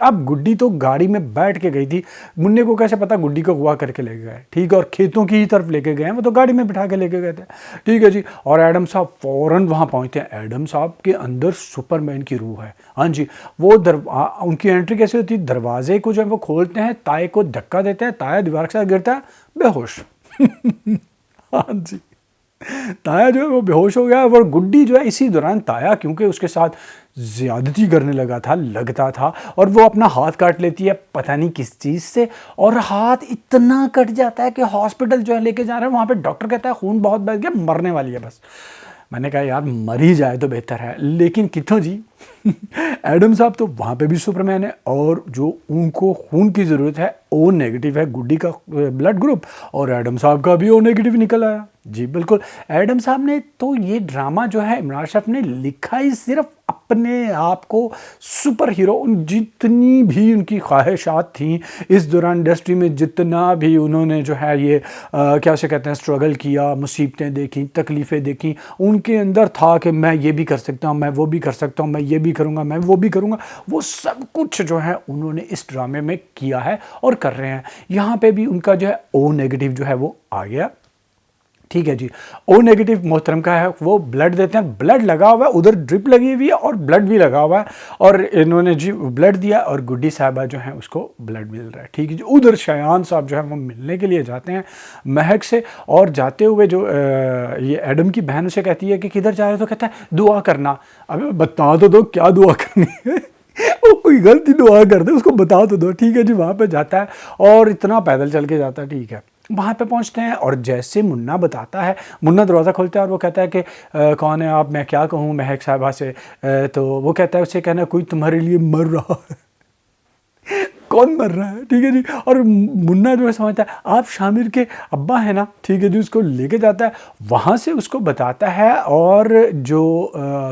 اب گڈی تو گاڑی میں بیٹھ کے گئی تھی، منے کو کیسے پتا گڈی کو اغوا کر کے لے گئے، ٹھیک ہے، اور کھیتوں کی ہی طرف لے کے گئے ہیں، وہ تو گاڑی میں بٹھا کے لے کے گئے تھے، ٹھیک ہے جی۔ اور ایڈم صاحب فوراً وہاں پہنچتے ہیں، ایڈم صاحب کے اندر سپر مین کی روح ہے، ہاں جی۔ وہ ان کی انٹری کیسے ہوتی ہے، دروازے کو جو ہے وہ کھولتے ہیں، تائے کو دھکا دیتے ہیں، تایا دیوار کے ساتھ گرتا ہے بے ہوش ہاں جی، تایا جو ہے وہ بے ہوش ہو گیا، اور گڈی جو ہے اسی دوران تایا کیونکہ اس کے ساتھ زیادتی کرنے لگتا تھا، اور وہ اپنا ہاتھ کاٹ لیتی ہے پتہ نہیں کس چیز سے، اور ہاتھ اتنا کٹ جاتا ہے کہ ہاسپٹل جو ہے لے کے جا رہے ہیں، وہاں پہ ڈاکٹر کہتا ہے خون بہت بہہ گیا، مرنے والی ہے بس۔ میں نے کہا یار مر ہی جائے تو بہتر ہے، لیکن کتوں جی ایڈم صاحب تو وہاں پہ بھی سپرمین ہے، اور جو ان کو خون کی ضرورت ہے او نیگیٹو ہے گڈی کا بلڈ گروپ، اور ایڈم صاحب کا بھی او نیگیٹو نکل آیا جی بالکل۔ ایڈم صاحب نے تو یہ ڈرامہ جو ہے عمران اشرف نے لکھا ہی صرف اپنے آپ کو سپر ہیرو، جتنی بھی ان کی خواہشات تھیں اس دوران انڈسٹری میں، جتنا بھی انہوں نے جو ہے یہ کیا اسے کہتے ہیں اسٹرگل کیا، مصیبتیں دیکھیں، تکلیفیں دیکھیں، ان کے اندر تھا کہ میں یہ بھی کر سکتا ہوں، میں وہ بھی کر سکتا ہوں، میں یہ بھی کروں گا، میں وہ بھی کروں گا، وہ سب کچھ جو ہے انہوں نے اس ڈرامے میں کیا ہے اور کر رہے ہیں۔ یہاں پہ بھی ان کا جو ہے او نیگیٹو جو ہے وہ آ گیا، ٹھیک ہے جی۔ او نیگیٹو محترم کا ہے، وہ بلڈ دیتے ہیں، بلڈ لگا ہوا ہے، ادھر ڈرپ لگی ہوئی ہے اور بلڈ بھی لگا ہوا ہے، اور انہوں نے جی بلڈ دیا، اور گڈی صاحبہ جو ہیں اس کو بلڈ مل رہا ہے، ٹھیک ہے جی۔ ادھر شایان صاحب جو ہے وہ ملنے کے لیے جاتے ہیں مہک سے، اور جاتے ہوئے جو یہ ایڈم کی بہن اسے کہتی ہے کہ کدھر جا رہے، تو کہتا ہے دعا کرنا۔ اب بتا تو دو کیا دعا کرنی ہے وہ کوئی غلطی دعا کر دے اس کو بتا تو دو، ٹھیک ہے جی۔ وہاں پہ جاتا ہے اور اتنا پیدل چل کے جاتا ہے، ٹھیک ہے۔ وہاں پہ پہنچتے ہیں، اور جیسے منا بتاتا ہے، منا دروازہ کھولتا ہے اور وہ کہتا ہے کہ کون ہے آپ، میں کیا کہوں مہک صاحبہ سے، تو وہ کہتا ہے اسے کہنا کوئی تمہارے لیے مر رہا ہے کون مر رہا ہے، ٹھیک ہے جی۔ اور منا جو ہے سمجھتا ہے آپ شامر کے ابا ہیں نا، ٹھیک ہے جی۔ اس کو لے کے جاتا ہے وہاں سے، اس کو بتاتا ہے، اور جو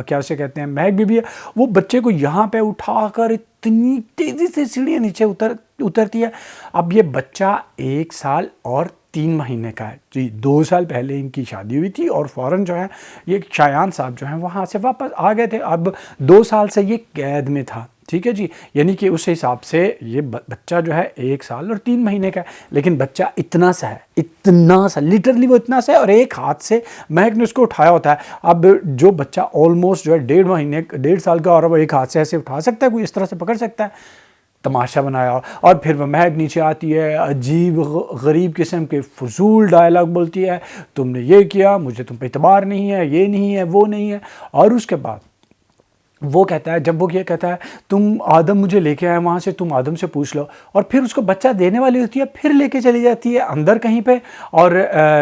کیا اسے کہتے ہیں مہک بی بی ہے، وہ بچے کو یہاں پہ اٹھا کر اتنی تیزی سے سیڑھیاں نیچے اترتی ہے۔ اب یہ بچہ 1 سال اور 3 مہینے کا ہے جی، 2 سال پہلے ان کی شادی ہوئی تھی، اور فوراً جو ہے یہ شایان صاحب جو ہیں وہاں سے واپس آ گئے تھے، اب 2 سال سے یہ قید میں تھا، ٹھیک ہے جی۔ یعنی کہ اس حساب سے یہ بچہ جو ہے 1 سال اور 3 مہینے کا ہے، لیکن بچہ اتنا سا ہے، اتنا سا، لٹرلی وہ اتنا سا ہے، اور ایک ہاتھ سے مہک نے اس کو اٹھایا ہوتا ہے۔ اب جو بچہ آلموسٹ جو ہے 1.5 سال کا، اور وہ ایک ہاتھ سے ایسے اٹھا سکتا ہے، کوئی اس طرح سے پکڑ سکتا ہے، تماشا بنایا۔ اور پھر وہ مہک نیچے آتی ہے، عجیب غریب قسم کے فضول ڈائلاگ بولتی ہے، تم نے یہ کیا، مجھے تم پہ اعتبار نہیں ہے، یہ نہیں ہے، وہ نہیں ہے۔ اور اس کے بعد وہ کہتا ہے، جب وہ یہ کہتا ہے تم آدم مجھے لے کے آئے وہاں سے، تم آدم سے پوچھ لو، اور پھر اس کو بچہ دینے والی ہوتی ہے، پھر لے کے چلی جاتی ہے اندر کہیں پہ، اور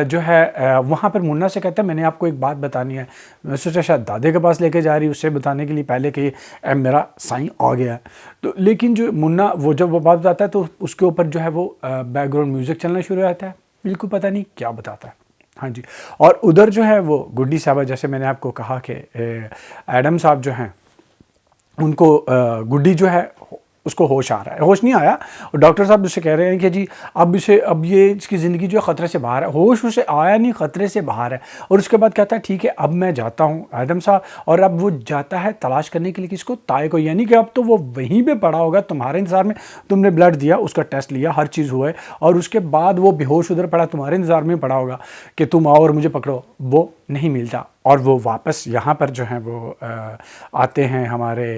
جو ہے وہاں پر منا سے کہتا ہے میں نے آپ کو ایک بات بتانی ہے۔ میں سوچا شاید دادے کے پاس لے کے جا رہی اس سے بتانے کے لیے پہلے کہ میرا سائیں آ گیا ہے، تو لیکن جو منا وہ جب وہ بات بتاتا ہے تو اس کے اوپر جو ہے وہ بیک گراؤنڈ میوزک چلنا شروع ہو جاتا ہے، بالکل پتہ نہیں کیا بتاتا ہے، ہاں جی۔ اور ادھر جو ہے وہ گڈی صاحبہ، جیسے میں نے آپ کو کہا کہ ایڈم صاحب جو ہیں ان کو گڈی جو ہے اس کو ہوش آ رہا ہے، ہوش نہیں آیا، اور ڈاکٹر صاحب اسے کہہ رہے ہیں کہ جی اب یہ اس کی زندگی جو ہے خطرے سے باہر ہے، ہوش اسے آیا نہیں، خطرے سے باہر ہے۔ اور اس کے بعد کہتا ہے ٹھیک ہے اب میں جاتا ہوں ایڈم صاحب، اور اب وہ جاتا ہے تلاش کرنے کے لیے کس کو، تائے کو، یعنی کہ اب تو وہ وہیں پہ پڑا ہوگا تمہارے انتظار میں، تم نے بلڈ دیا، اس کا ٹیسٹ لیا، ہر چیز ہوئے، اور اس کے بعد وہ بے ہوش ادھر پڑا تمہارے انتظار میں پڑا ہوگا کہ تم آؤ اور مجھے پکڑو، وہ نہیں ملتا۔ اور وہ واپس یہاں پر جو ہیں وہ آتے ہیں ہمارے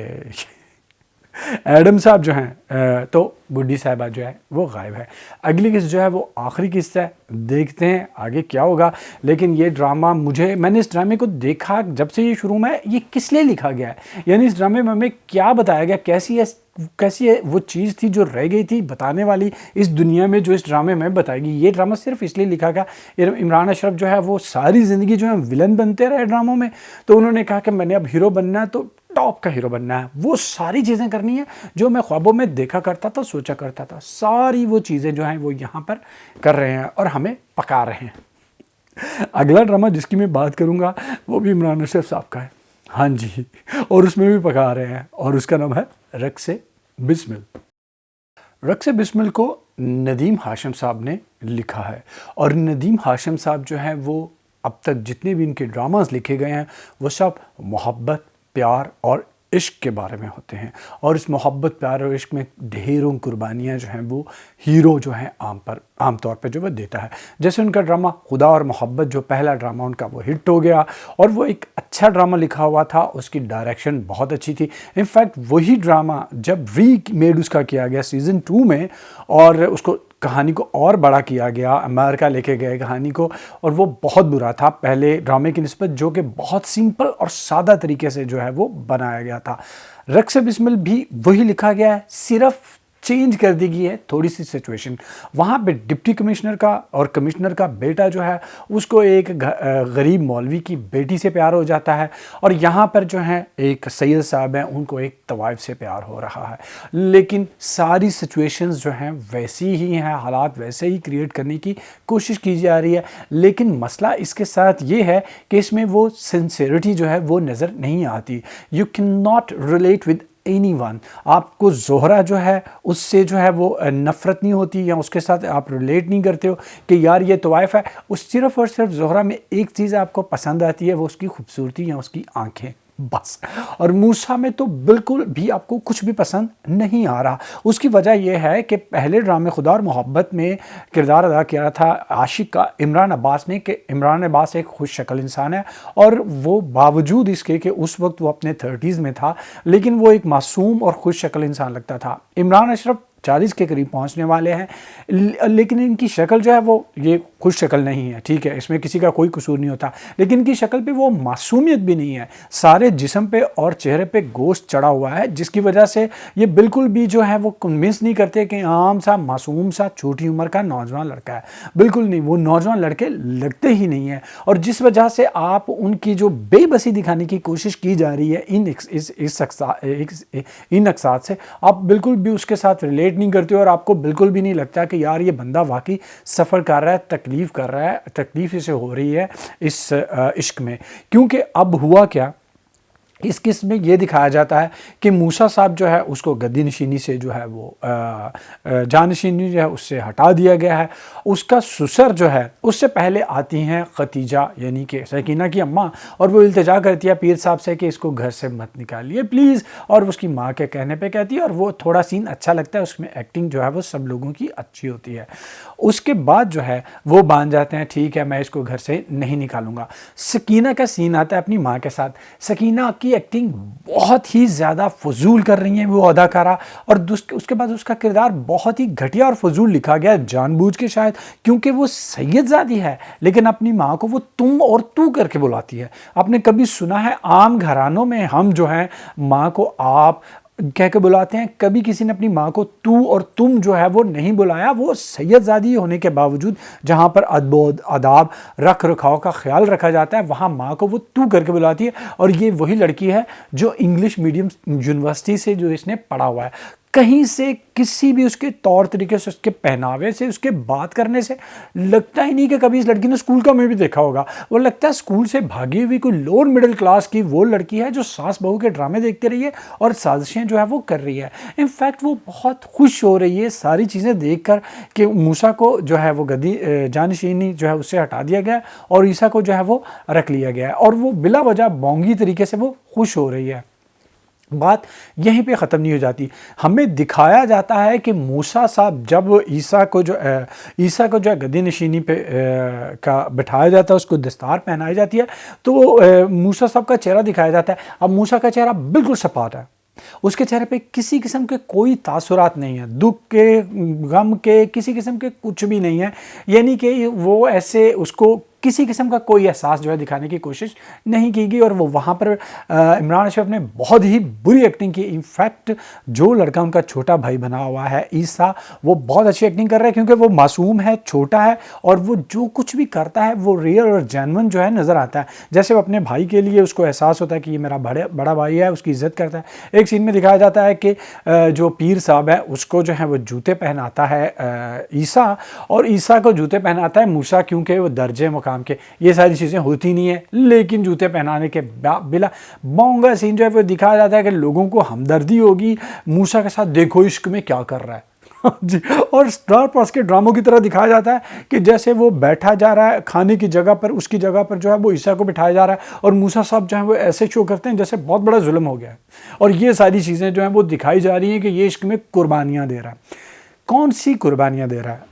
ایڈم صاحب جو ہیں، تو گڈی صاحبہ جو ہے وہ غائب ہے۔ اگلی قسط جو ہے وہ آخری قسط ہے، دیکھتے ہیں آگے کیا ہوگا۔ لیکن یہ ڈرامہ میں نے اس ڈرامے کو دیکھا جب سے یہ شروع میں، یہ کس لیے لکھا گیا ہے، یعنی اس ڈرامے میں ہمیں کیا بتایا گیا، کیسی ہے وہ چیز تھی جو رہ گئی تھی بتانے والی اس دنیا میں، جو اس ڈرامے میں بتائے گی۔ یہ ڈرامہ صرف اس لیے لکھا گیا، عمران اشرف جو ہے وہ ساری زندگی جو ہے ولن بنتے رہے ڈراموں میں، تو انہوں نے کہا کہ میں نے اب ہیرو بننا ہے، تو ٹاپ کا ہیرو بننا ہے، وہ ساری چیزیں کرنی ہیں جو میں خوابوں میں دیکھا کرتا تھا، سوچا کرتا تھا، ساری وہ چیزیں جو ہیں وہ یہاں پر کر رہے ہیں اور ہمیں پکا رہے ہیں۔ اگلا ڈرامہ جس کی میں بات کروں گا وہ بھی عمران اشرف صاحب کا ہے، ہاں جی، اور اس میں بھی پکا رہے ہیں، اور اس کا نام ہے رقص بسمل۔ رقص بسمل کو ندیم ہاشم صاحب نے لکھا ہے، اور ندیم ہاشم صاحب جو ہیں وہ اب تک جتنے بھی ان کے ڈراماز لکھے گئے ہیں وہ سب محبت، پیار اور عشق کے بارے میں ہوتے ہیں، اور اس محبت پیار اور عشق میں ڈھیروں قربانیاں جو ہیں وہ ہیرو جو ہیں عام طور پہ جو وہ دیتا ہے. جیسے ان کا ڈرامہ خدا اور محبت، جو پہلا ڈرامہ ان کا وہ ہٹ ہو گیا، اور وہ ایک اچھا ڈرامہ لکھا ہوا تھا، اس کی ڈائریکشن بہت اچھی تھی. انفیکٹ وہی ڈرامہ جب ری میڈ اس کا کیا گیا سیزن 2 میں، اور اس کو کہانی کو اور بڑا کیا گیا، امریکہ لے کے گئے کہانی کو، اور وہ بہت برا تھا پہلے ڈرامے کی نسبت، جو کہ بہت سمپل اور سادہ طریقے سے جو ہے وہ بنایا گیا تھا. رقص بسمل بھی وہی لکھا گیا ہے، صرف چینج کر دی گئی ہے تھوڑی سی سچویشن. وہاں پہ ڈپٹی کمشنر کا اور کمشنر کا بیٹا جو ہے اس کو ایک غریب مولوی کی بیٹی سے پیار ہو جاتا ہے، اور یہاں پر جو ہے ایک سید صاحب ہیں، ان کو ایک طوائف سے پیار ہو رہا ہے. لیکن ساری سچویشنز جو ہیں ویسی ہی ہیں، حالات ویسے ہی کریٹ کرنے کی کوشش کی جا رہی ہے. لیکن مسئلہ اس کے ساتھ یہ ہے کہ اس میں وہ سنسیئرٹی جو ہے وہ نظر نہیں آتی. You can not relate with any one. آپ کو زہرہ جو ہے اس سے جو ہے وہ نفرت نہیں ہوتی، یا اس کے ساتھ آپ ریلیٹ نہیں کرتے ہو کہ یار یہ طوائف ہے. اس صرف اور صرف زہرہ میں ایک چیز آپ کو پسند آتی ہے، وہ اس کی خوبصورتی یا اس کی آنکھیں، بس. اور موسیٰ میں تو بالکل بھی آپ کو کچھ بھی پسند نہیں آ رہا. اس کی وجہ یہ ہے کہ پہلے ڈرامے خدا اور محبت میں کردار ادا کیا تھا عاشق کا عمران عباس نے، کہ عمران عباس ایک خوش شکل انسان ہے، اور وہ باوجود اس کے کہ اس وقت وہ اپنے 30s میں تھا، لیکن وہ ایک معصوم اور خوش شکل انسان لگتا تھا. عمران اشرف 40 کے قریب پہنچنے والے ہیں، لیکن ان کی شکل جو ہے وہ یہ خوش شکل نہیں ہے. ٹھیک ہے، اس میں کسی کا کوئی قصور نہیں ہوتا، لیکن ان کی شکل پہ وہ معصومیت بھی نہیں ہے. سارے جسم پہ اور چہرے پہ گوشت چڑھا ہوا ہے، جس کی وجہ سے یہ بالکل بھی جو ہے وہ کنونس نہیں کرتے کہ عام سا معصوم سا چھوٹی عمر کا نوجوان لڑکا ہے. بالکل نہیں، وہ نوجوان لڑکے لگتے ہی نہیں ہیں. اور جس وجہ سے آپ ان کی جو بے بسی دکھانے کی کوشش کی جا رہی ہے ان اقساط سے، آپ بالکل بھی اس کے ساتھ ریلیٹ نہیں کرتے، اور آپ کو بالکل بھی نہیں لگتا کہ یار یہ بندہ واقعی سفر کر رہا ہے، تکلیف کر رہا ہے، تکلیف اسے ہو رہی ہے اس عشق میں. کیونکہ اب ہوا کیا، اس قسم میں یہ دکھایا جاتا ہے کہ موسیٰ صاحب جو ہے اس کو گدی نشینی سے جو ہے وہ جانشینی جو ہے اس سے ہٹا دیا گیا ہے. اس کا سسر جو ہے اس سے پہلے آتی ہیں خدیجہ یعنی کہ سکینہ کی اماں، اور وہ التجا کرتی ہے پیر صاحب سے کہ اس کو گھر سے مت نکالیے پلیز، اور اس کی ماں کے کہنے پہ کہتی ہے، اور وہ تھوڑا سین اچھا لگتا ہے، اس میں ایکٹنگ جو ہے وہ سب لوگوں کی اچھی ہوتی ہے. اس کے بعد جو ہے وہ مان جاتے ہیں ٹھیک ہے میں اس کو گھر سے نہیں نکالوں گا. سکینہ کا سین آتا ہے اپنی ماں کے ساتھ. سکینہ کی ایکٹنگ بہت ہی زیادہ فضول کر رہی ہیں وہ اداکارہ، اور اس کے بعد اس کا کردار بہت ہی گھٹیا اور فضول لکھا گیا جان بوجھ کے شاید، کیونکہ وہ سید زادی ہے لیکن اپنی ماں کو وہ تم اور تو کر کے بلاتی ہے. آپ نے کبھی سنا ہے عام گھرانوں میں ہم جو ہیں ماں کو آپ کہہ کے بلاتے ہیں؟ کبھی کسی نے اپنی ماں کو تو اور تم جو ہے وہ نہیں بلایا. وہ سید زادی ہونے کے باوجود جہاں پر ادب و آداب رکھ رکھاؤ کا خیال رکھا جاتا ہے، وہاں ماں کو وہ تو کر کے بلاتی ہے. اور یہ وہی لڑکی ہے جو انگلش میڈیم یونیورسٹی سے جو اس نے پڑھا ہوا ہے. کہیں سے کسی بھی اس کے طور طریقے سے، اس کے پہناوے سے، اس کے بات کرنے سے لگتا ہی نہیں کہ کبھی اس لڑکی نے اسکول کا میں بھی دیکھا ہوگا. وہ لگتا ہے اسکول سے بھاگی ہوئی کوئی لوور مڈل کلاس کی وہ لڑکی ہے جو ساس بہو کے ڈرامے دیکھتے رہی ہے اور سازشیں جو ہے وہ کر رہی ہے. انفیکٹ وہ بہت خوش ہو رہی ہے ساری چیزیں دیکھ کر کہ موسیٰ کو جو ہے وہ گدی جانشینی جو ہے اس سے ہٹا دیا گیا اور عیسیٰ کو جو ہے وہ رکھ لیا گیا ہے، اور وہ بلا وجہ بونگی طریقے سے وہ خوش ہو رہی ہے. بات یہیں پہ ختم نہیں ہو جاتی. ہمیں دکھایا جاتا ہے کہ موسیٰ صاحب جب عیسیٰ کو جو ہے گدی نشینی پہ کا بٹھایا جاتا ہے، اس کو دستار پہنائی جاتی ہے، تو موسیٰ صاحب کا چہرہ دکھایا جاتا ہے. اب موسیٰ کا چہرہ بالکل سپاٹ ہے، اس کے چہرے پہ کسی قسم کے کوئی تاثرات نہیں ہیں، دکھ کے، غم کے، کسی قسم کے کچھ بھی نہیں ہے. یعنی کہ وہ ایسے اس کو کسی قسم کا کوئی احساس جو ہے دکھانے کی کوشش نہیں کی گئی. اور وہ وہاں پر عمران اشرف نے بہت ہی بری ایکٹنگ کی. انفیکٹ جو لڑکا ان کا چھوٹا بھائی بنا ہوا ہے عیسیٰ، وہ بہت اچھی ایکٹنگ کر رہا ہے کیونکہ وہ معصوم ہے، چھوٹا ہے، اور وہ جو کچھ بھی کرتا ہے وہ ریئل اور جینون جو ہے نظر آتا ہے. جیسے وہ اپنے بھائی کے لیے اس کو احساس ہوتا ہے کہ یہ میرا بڑا بھائی ہے، اس کی عزت کرتا ہے. ایک سین میں دکھایا جاتا ہے کہ جو پیر صاحب ہے اس کو جو ہے وہ جوتے پہناتا ہے عیسیٰ، اور عیسیٰ کو جوتے پہناتا ہے موسیٰ، کیونکہ وہ درجے مقام کے یہ ساری چیزیں ہوتی نہیں ہیں. لیکن جوتے پہنانے کے بلا بونگا سین جو ہے وہ دکھایا جاتا ہے کہ لوگوں کو ہمدردی ہوگی موسیٰ کے ساتھ، دیکھو عشق میں کیا کر رہا ہے. جی، اور اسٹار پلس کے ڈراموں کی طرح دکھایا جاتا ہے کہ جیسے وہ بیٹھا جا رہا ہے کھانے کی جگہ پر، اس کی جگہ پر جو ہے وہ عیسیٰ کو بٹھایا جا رہا ہے، اور موسیٰ صاحب جو ہیں وہ ایسے شو کرتے ہیں جیسے بہت بڑا ظلم ہو گیا ہے، اور یہ ساری چیزیں جو ہیں وہ دکھائی جا رہی ہیں کہ یہ عشق میں قربانیاں دے رہا ہے۔ کون سی قربانیاں دے رہا ہے؟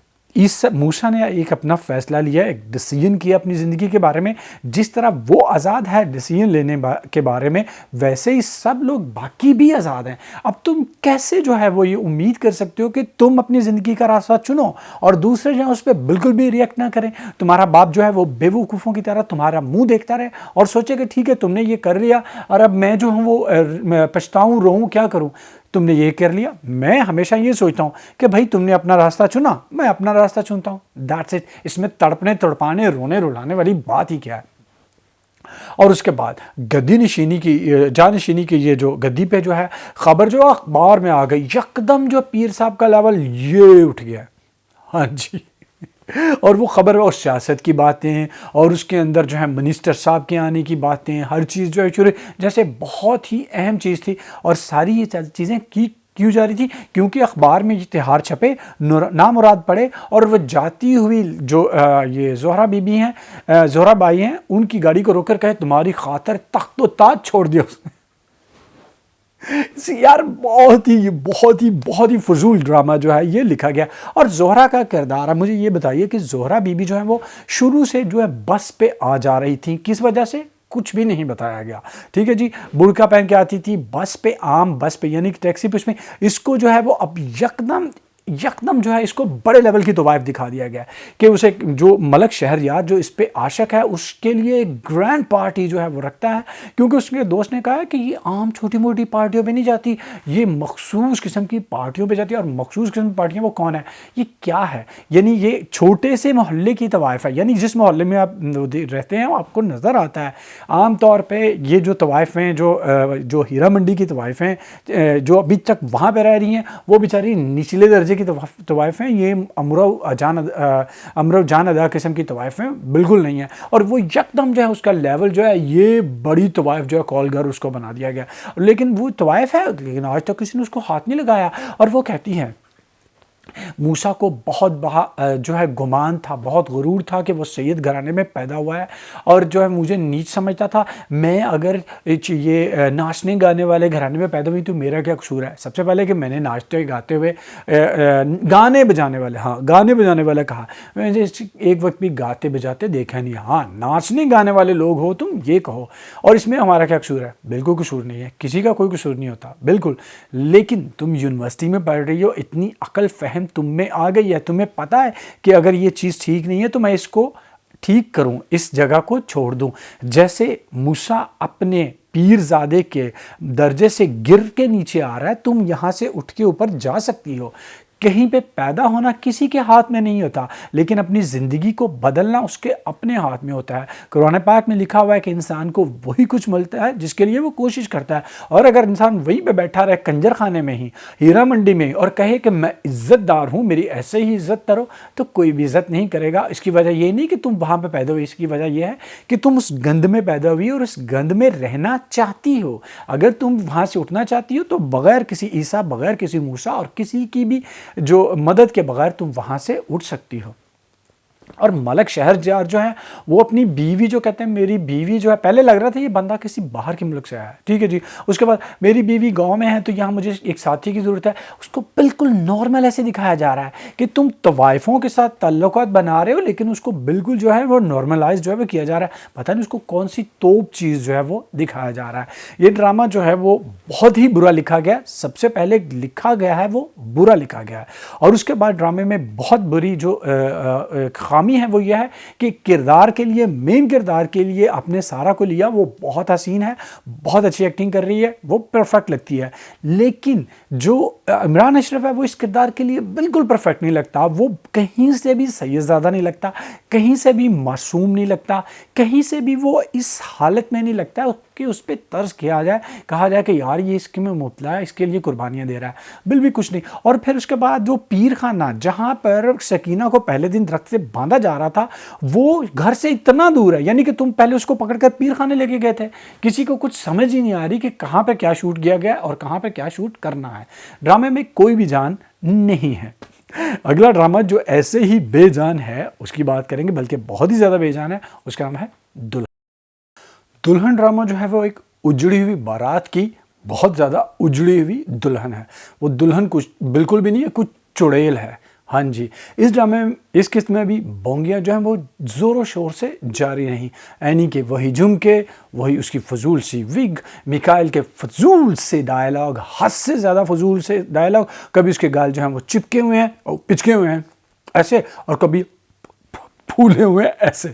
موسیٰ نے ایک اپنا فیصلہ لیا، ایک ڈیسیژن کیا اپنی زندگی کے بارے میں۔ جس طرح وہ آزاد ہے ڈیسیژن لینے کے بارے میں، ویسے ہی سب لوگ باقی بھی آزاد ہیں۔ اب تم کیسے جو ہے وہ یہ امید کر سکتے ہو کہ تم اپنی زندگی کا راستہ چنو اور دوسرے جو ہیں اس پہ بالکل بھی ریئیکٹ نہ کریں؟ تمہارا باپ جو ہے وہ بے وقوفوں کی طرح تمہارا منہ دیکھتا رہے اور سوچے کہ ٹھیک ہے تم نے یہ کر لیا اور اب میں جو ہوں وہ پچھتاؤں، روؤں، کیا کروں؟ تم نے یہ کر لیا۔ میں ہمیشہ یہ سوچتا ہوں کہ بھائی تم نے اپنا راستہ چنا، میں اپنا راستہ چنتا ہوں، دیٹس اٹ۔ اس میں تڑپنے تڑپانے رونے رلانے والی بات ہی کیا ہے؟ اور اس کے بعد گدی نشینی کی جانشینی کی یہ جو گدی پہ جو ہے خبر جو اخبار میں آ گئی، یکدم جو پیر صاحب کا لیول یہ اٹھ گیا۔ ہاں جی، اور وہ خبر اور سیاست کی باتیں اور اس کے اندر جو ہے منسٹر صاحب کے آنے کی باتیں، ہر چیز جو ہے جیسے بہت ہی اہم چیز تھی، اور ساری یہ چیزیں کیوں جا رہی تھی؟ کیونکہ اخبار میں اشتہار چھپے، نامراد پڑے، اور وہ جاتی ہوئی جو یہ زہرا بی بی ہیں، زہرا بائی ہیں، ان کی گاڑی کو روک کر کہے تمہاری خاطر تخت و تاج چھوڑ دیا اس نے۔ یار بہت ہی فضول ڈرامہ جو ہے یہ لکھا گیا۔ اور زہرا کا کردار، اب مجھے یہ بتائیے کہ زہرا بی بی جو ہے وہ شروع سے جو ہے بس پہ آ جا رہی تھی، کس وجہ سے؟ کچھ بھی نہیں بتایا گیا، ٹھیک ہے جی۔ برقع پہن کے آتی تھی بس پہ، عام بس پہ، یعنی کہ ٹیکسی پہ، اس میں اس کو جو ہے وہ اب یکدم جو ہے اس کو بڑے لیول کی طوائف دکھا دیا گیا کہ اسے جو ملک شہریار جو اس پہ عاشق ہے اس کے لیے ایک گرینڈ پارٹی جو ہے وہ رکھتا ہے، کیونکہ اس کے دوست نے کہا کہ یہ عام چھوٹی موٹی پارٹیوں پہ نہیں جاتی، یہ مخصوص قسم کی پارٹیوں پہ جاتی ہے۔ اور مخصوص قسم کی پارٹیاں وہ کون ہے؟ یہ کیا ہے؟ یعنی یہ چھوٹے سے محلے کی طوائف ہے، یعنی جس محلے میں آپ رہتے ہیں آپ کو نظر آتا ہے عام طور پہ یہ جو طوائف ہیں، جو ہیرا منڈی کی طوائف ہیں، جو ابھی تک وہاں پہ رہ رہی ہیں، وہ بیچاری نچلے درجے کی طوائف ہیں، یہ امرو جان ادا قسم کی طوائف ہیں بالکل نہیں ہے۔ اور وہ یکدم جو ہے اس کا لیول جو ہے یہ بڑی طوائف جو ہے کولگر اس کو بنا دیا گیا، لیکن وہ طوائف ہے، لیکن آج تک کسی نے اس کو ہاتھ نہیں لگایا۔ اور وہ کہتی ہے موسیٰ کو بہت جو ہے گمان تھا، بہت غرور تھا کہ وہ سید گھرانے میں پیدا ہوا ہے، اور جو ہے مجھے نیچ سمجھتا تھا، میں اگر یہ ناچنے گانے والے گھرانے میں پیدا ہوئی تو میرا کیا قصور ہے؟ سب سے پہلے کہ میں نے ناچتے گاتے ہوئے گانے بجانے والے کہا، میں نے ایک وقت بھی گاتے بجاتے دیکھا نہیں۔ ہاں ناچنے گانے والے لوگ ہو تم یہ کہو، اور اس میں ہمارا کیا قصور ہے؟ بالکل قصور نہیں ہے، کسی کا کوئی قصور نہیں ہوتا بالکل، لیکن تم یونیورسٹی میں پڑھ رہی ہو، اتنی عقل فہم تم میں آ گئی ہے، تمہیں پتہ ہے کہ اگر یہ چیز ٹھیک نہیں ہے تو میں اس کو ٹھیک کروں، اس جگہ کو چھوڑ دوں۔ جیسے موسیٰ اپنے پیر زادے کے درجے سے گر کے نیچے آ رہا ہے، تم یہاں سے اٹھ کے اوپر جا سکتی ہو۔ کہیں پہ پیدا ہونا کسی کے ہاتھ میں نہیں ہوتا، لیکن اپنی زندگی کو بدلنا اس کے اپنے ہاتھ میں ہوتا ہے۔ قرآن پاک میں لکھا ہوا ہے کہ انسان کو وہی کچھ ملتا ہے جس کے لیے وہ کوشش کرتا ہے، اور اگر انسان وہیں پہ بیٹھا رہے کنجر خانے میں ہی، ہیرا منڈی میں، اور کہے کہ میں عزت دار ہوں، میری ایسے ہی عزت کرو، تو کوئی بھی عزت نہیں کرے گا۔ اس کی وجہ یہ نہیں کہ تم وہاں پہ پیدا ہوئی، اس کی وجہ یہ ہے کہ تم اس گند میں پیدا ہوئی اور اس گند میں رہنا چاہتی ہو۔ اگر تم وہاں سے اٹھنا چاہتی ہو تو بغیر کسی عیسیٰ، بغیر کسی موسیٰ اور کسی کی بھی جو مدد کے بغیر تم وہاں سے اٹھ سکتی ہو۔ اور ملک شہریار جو ہے وہ اپنی بیوی، جو کہتے ہیں میری بیوی جو ہے، پہلے لگ رہا تھا یہ بندہ کسی باہر کے ملک سے آیا ہے، ٹھیک ہے جی، اس کے بعد میری بیوی گاؤں میں ہے تو یہاں مجھے ایک ساتھی کی ضرورت ہے، اس کو بالکل نارمل ایسے دکھایا جا رہا ہے کہ تم طوائفوں کے ساتھ تعلقات بنا رہے ہو، لیکن اس کو بالکل جو ہے وہ نارملائز جو ہے وہ کیا جا رہا ہے، پتہ نہیں اس کو کون سی توپ چیز جو ہے وہ دکھایا جا رہا ہے۔ یہ ڈرامہ جو ہے وہ بہت ہی برا لکھا گیا، سب سے پہلے لکھا گیا ہے وہ برا لکھا گیا ہے، اور اس کے بعد ڈرامے میں بہت بری جو خامی ہے وہ یہ ہے کہ کردار کے لیے، مین کردار کے لیے اپنے سارا کو لیا، وہ بہت حسین ہے، بہت اچھی ایکٹنگ کر رہی ہے، وہ پرفیکٹ لگتی ہے، لیکن جو عمران اشرف ہے وہ اس کردار کے لیے بالکل پرفیکٹ نہیں لگتا، وہ کہیں سے بھی سید زادہ نہیں لگتا، کہیں سے بھی معصوم نہیں لگتا، کہیں سے بھی وہ اس حالت میں نہیں لگتا کہ اس پہ طرز کیا جائے، کہا جائے کہ یار یہ اس کے میں مبتلا ہے، اس کے لیے قربانیاں دے رہا ہے، بالکل بھی کچھ نہیں۔ اور پھر اس کے بعد وہ پیر خانہ جہاں پر سکینہ کو پہلے دن درخت سے باندھا جا رہا تھا، وہ گھر سے اتنا دور ہے، یعنی کہ تم پہلے اس کو پکڑ کر پیر خانے لے کے گئے تھے، کسی کو کچھ سمجھ ہی نہیں آ رہی کہ کہاں پہ کیا شوٹ کیا گیا اور کہاں پہ کیا شوٹ کرنا ہے۔ ڈرامے میں کوئی بھی جان نہیں ہے۔ اگلا ڈرامہ جو ایسے ہی بے جان ہے اس کی بات کریں گے، بلکہ بہت ہی زیادہ بے جان ہے، اس کا نام ہے دلہن۔ دلہن ڈرامہ جو ہے وہ ایک اجڑی ہوئی بارات کی بہت زیادہ اجڑی ہوئی دلہن ہے۔ وہ دلہن کچھ بالکل بھی نہیں ہے، کچھ چڑیل ہے۔ ہاں جی، اس ڈرامے میں اس قسط میں بھی بونگیاں جو ہیں وہ زور و شور سے جاری رہیں، یعنی کہ وہی جھمکے، وہی اس کی فضول سی وگ، میکائل کے فضول سے ڈائلاگ، حد سے زیادہ فضول سے ڈائلاگ، کبھی اس کے گال جو ہیں وہ چپکے ہوئے ہیں اور پچکے ہوئے ہیں ایسے، اور کبھی پھولے ہوئے ہیں ایسے۔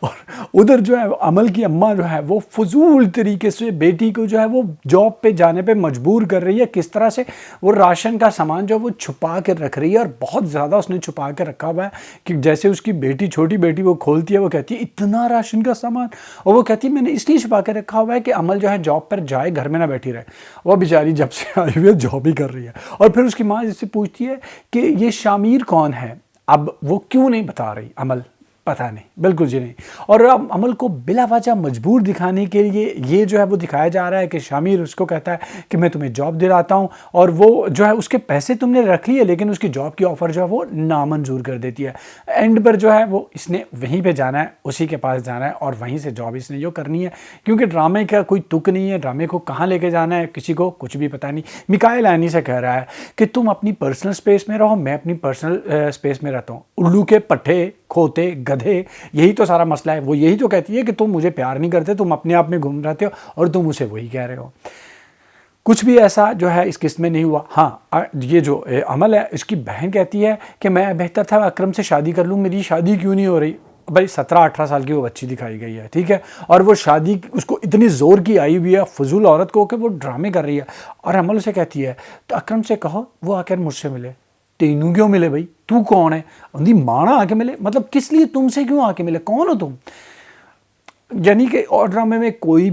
اور ادھر جو ہے عمل کی اماں جو ہے وہ فضول طریقے سے بیٹی کو جو ہے وہ جاب پہ جانے پہ مجبور کر رہی ہے، کس طرح سے وہ راشن کا سامان جو وہ چھپا کے رکھ رہی ہے، اور بہت زیادہ اس نے چھپا کے رکھا ہوا ہے کہ جیسے اس کی بیٹی، چھوٹی بیٹی وہ کھولتی ہے، وہ کہتی ہے اتنا راشن کا سامان، اور وہ کہتی ہے میں نے اس لیے چھپا کے رکھا ہوا ہے کہ عمل جو ہے جاب پر جائے، گھر میں نہ بیٹھی رہے۔ وہ بیچاری جب سے آئی ہوئی ہے جاب ہی کر رہی ہے، اور پھر اس کی ماں جس سے پوچھتی ہے کہ یہ شامیر کون ہے، اب وہ کیوں نہیں بتا رہی عمل، پتہ نہیں، بالکل جی نہیں۔ اور اب عمل کو بلا وجہ مجبور دکھانے کے لیے یہ جو ہے وہ دکھایا جا رہا ہے کہ شامیر اس کو کہتا ہے کہ میں تمہیں جاب دلاتا ہوں، اور وہ جو ہے اس کے پیسے تم نے رکھ لیے، لیکن اس کی جاب کی آفر جو ہے وہ نامنظور کر دیتی ہے۔ اینڈ پر جو ہے وہ اس نے وہیں پہ جانا ہے، اسی کے پاس جانا ہے، اور وہیں سے جاب اس نے جو کرنی ہے، کیونکہ ڈرامے کا کوئی تک نہیں ہے، ڈرامے کو کہاں لے کے جانا ہے کسی کو کچھ بھی پتہ نہیں۔ میکائل اینی سے کہہ رہا ہے کہ تم اپنی پرسنل سپیس میں رہو، میں اپنی پرسنل سپیس میں رہتا ہوں، الو کے پٹھے، کھوتے، گدھے، یہی تو سارا مسئلہ ہے۔ وہ یہی تو کہتی ہے کہ تم مجھے پیار نہیں کرتے، تم اپنے آپ میں گھوم رہتے ہو، اور تم اسے وہی کہہ رہے ہو۔ کچھ بھی ایسا جو ہے اس قسط میں نہیں ہوا۔ ہاں، یہ جو عمل ہے اس کی بہن کہتی ہے کہ میں بہتر تھا اکرم سے شادی کر لوں، میری شادی کیوں نہیں ہو رہی؟ بھائی 17-18 سال کی وہ بچی دکھائی گئی ہے، ٹھیک ہے، اور وہ شادی اس کو اتنی زور کی آئی ہوئی ہے فضول عورت کو کہ وہ ڈرامے کر رہی ہے، اور عمل اسے کہتی ہے تو اکرم سے کہو وہ آ کر مجھ سے ملے۔ تینوں کیوں ملے بھائی، تو کون ہے؟ اندھی مانا آ کے ملے، مطلب کس لیے تم سے کیوں آ کے ملے، کون ہو تم؟ یعنی کہ اور ڈرامے میں کوئی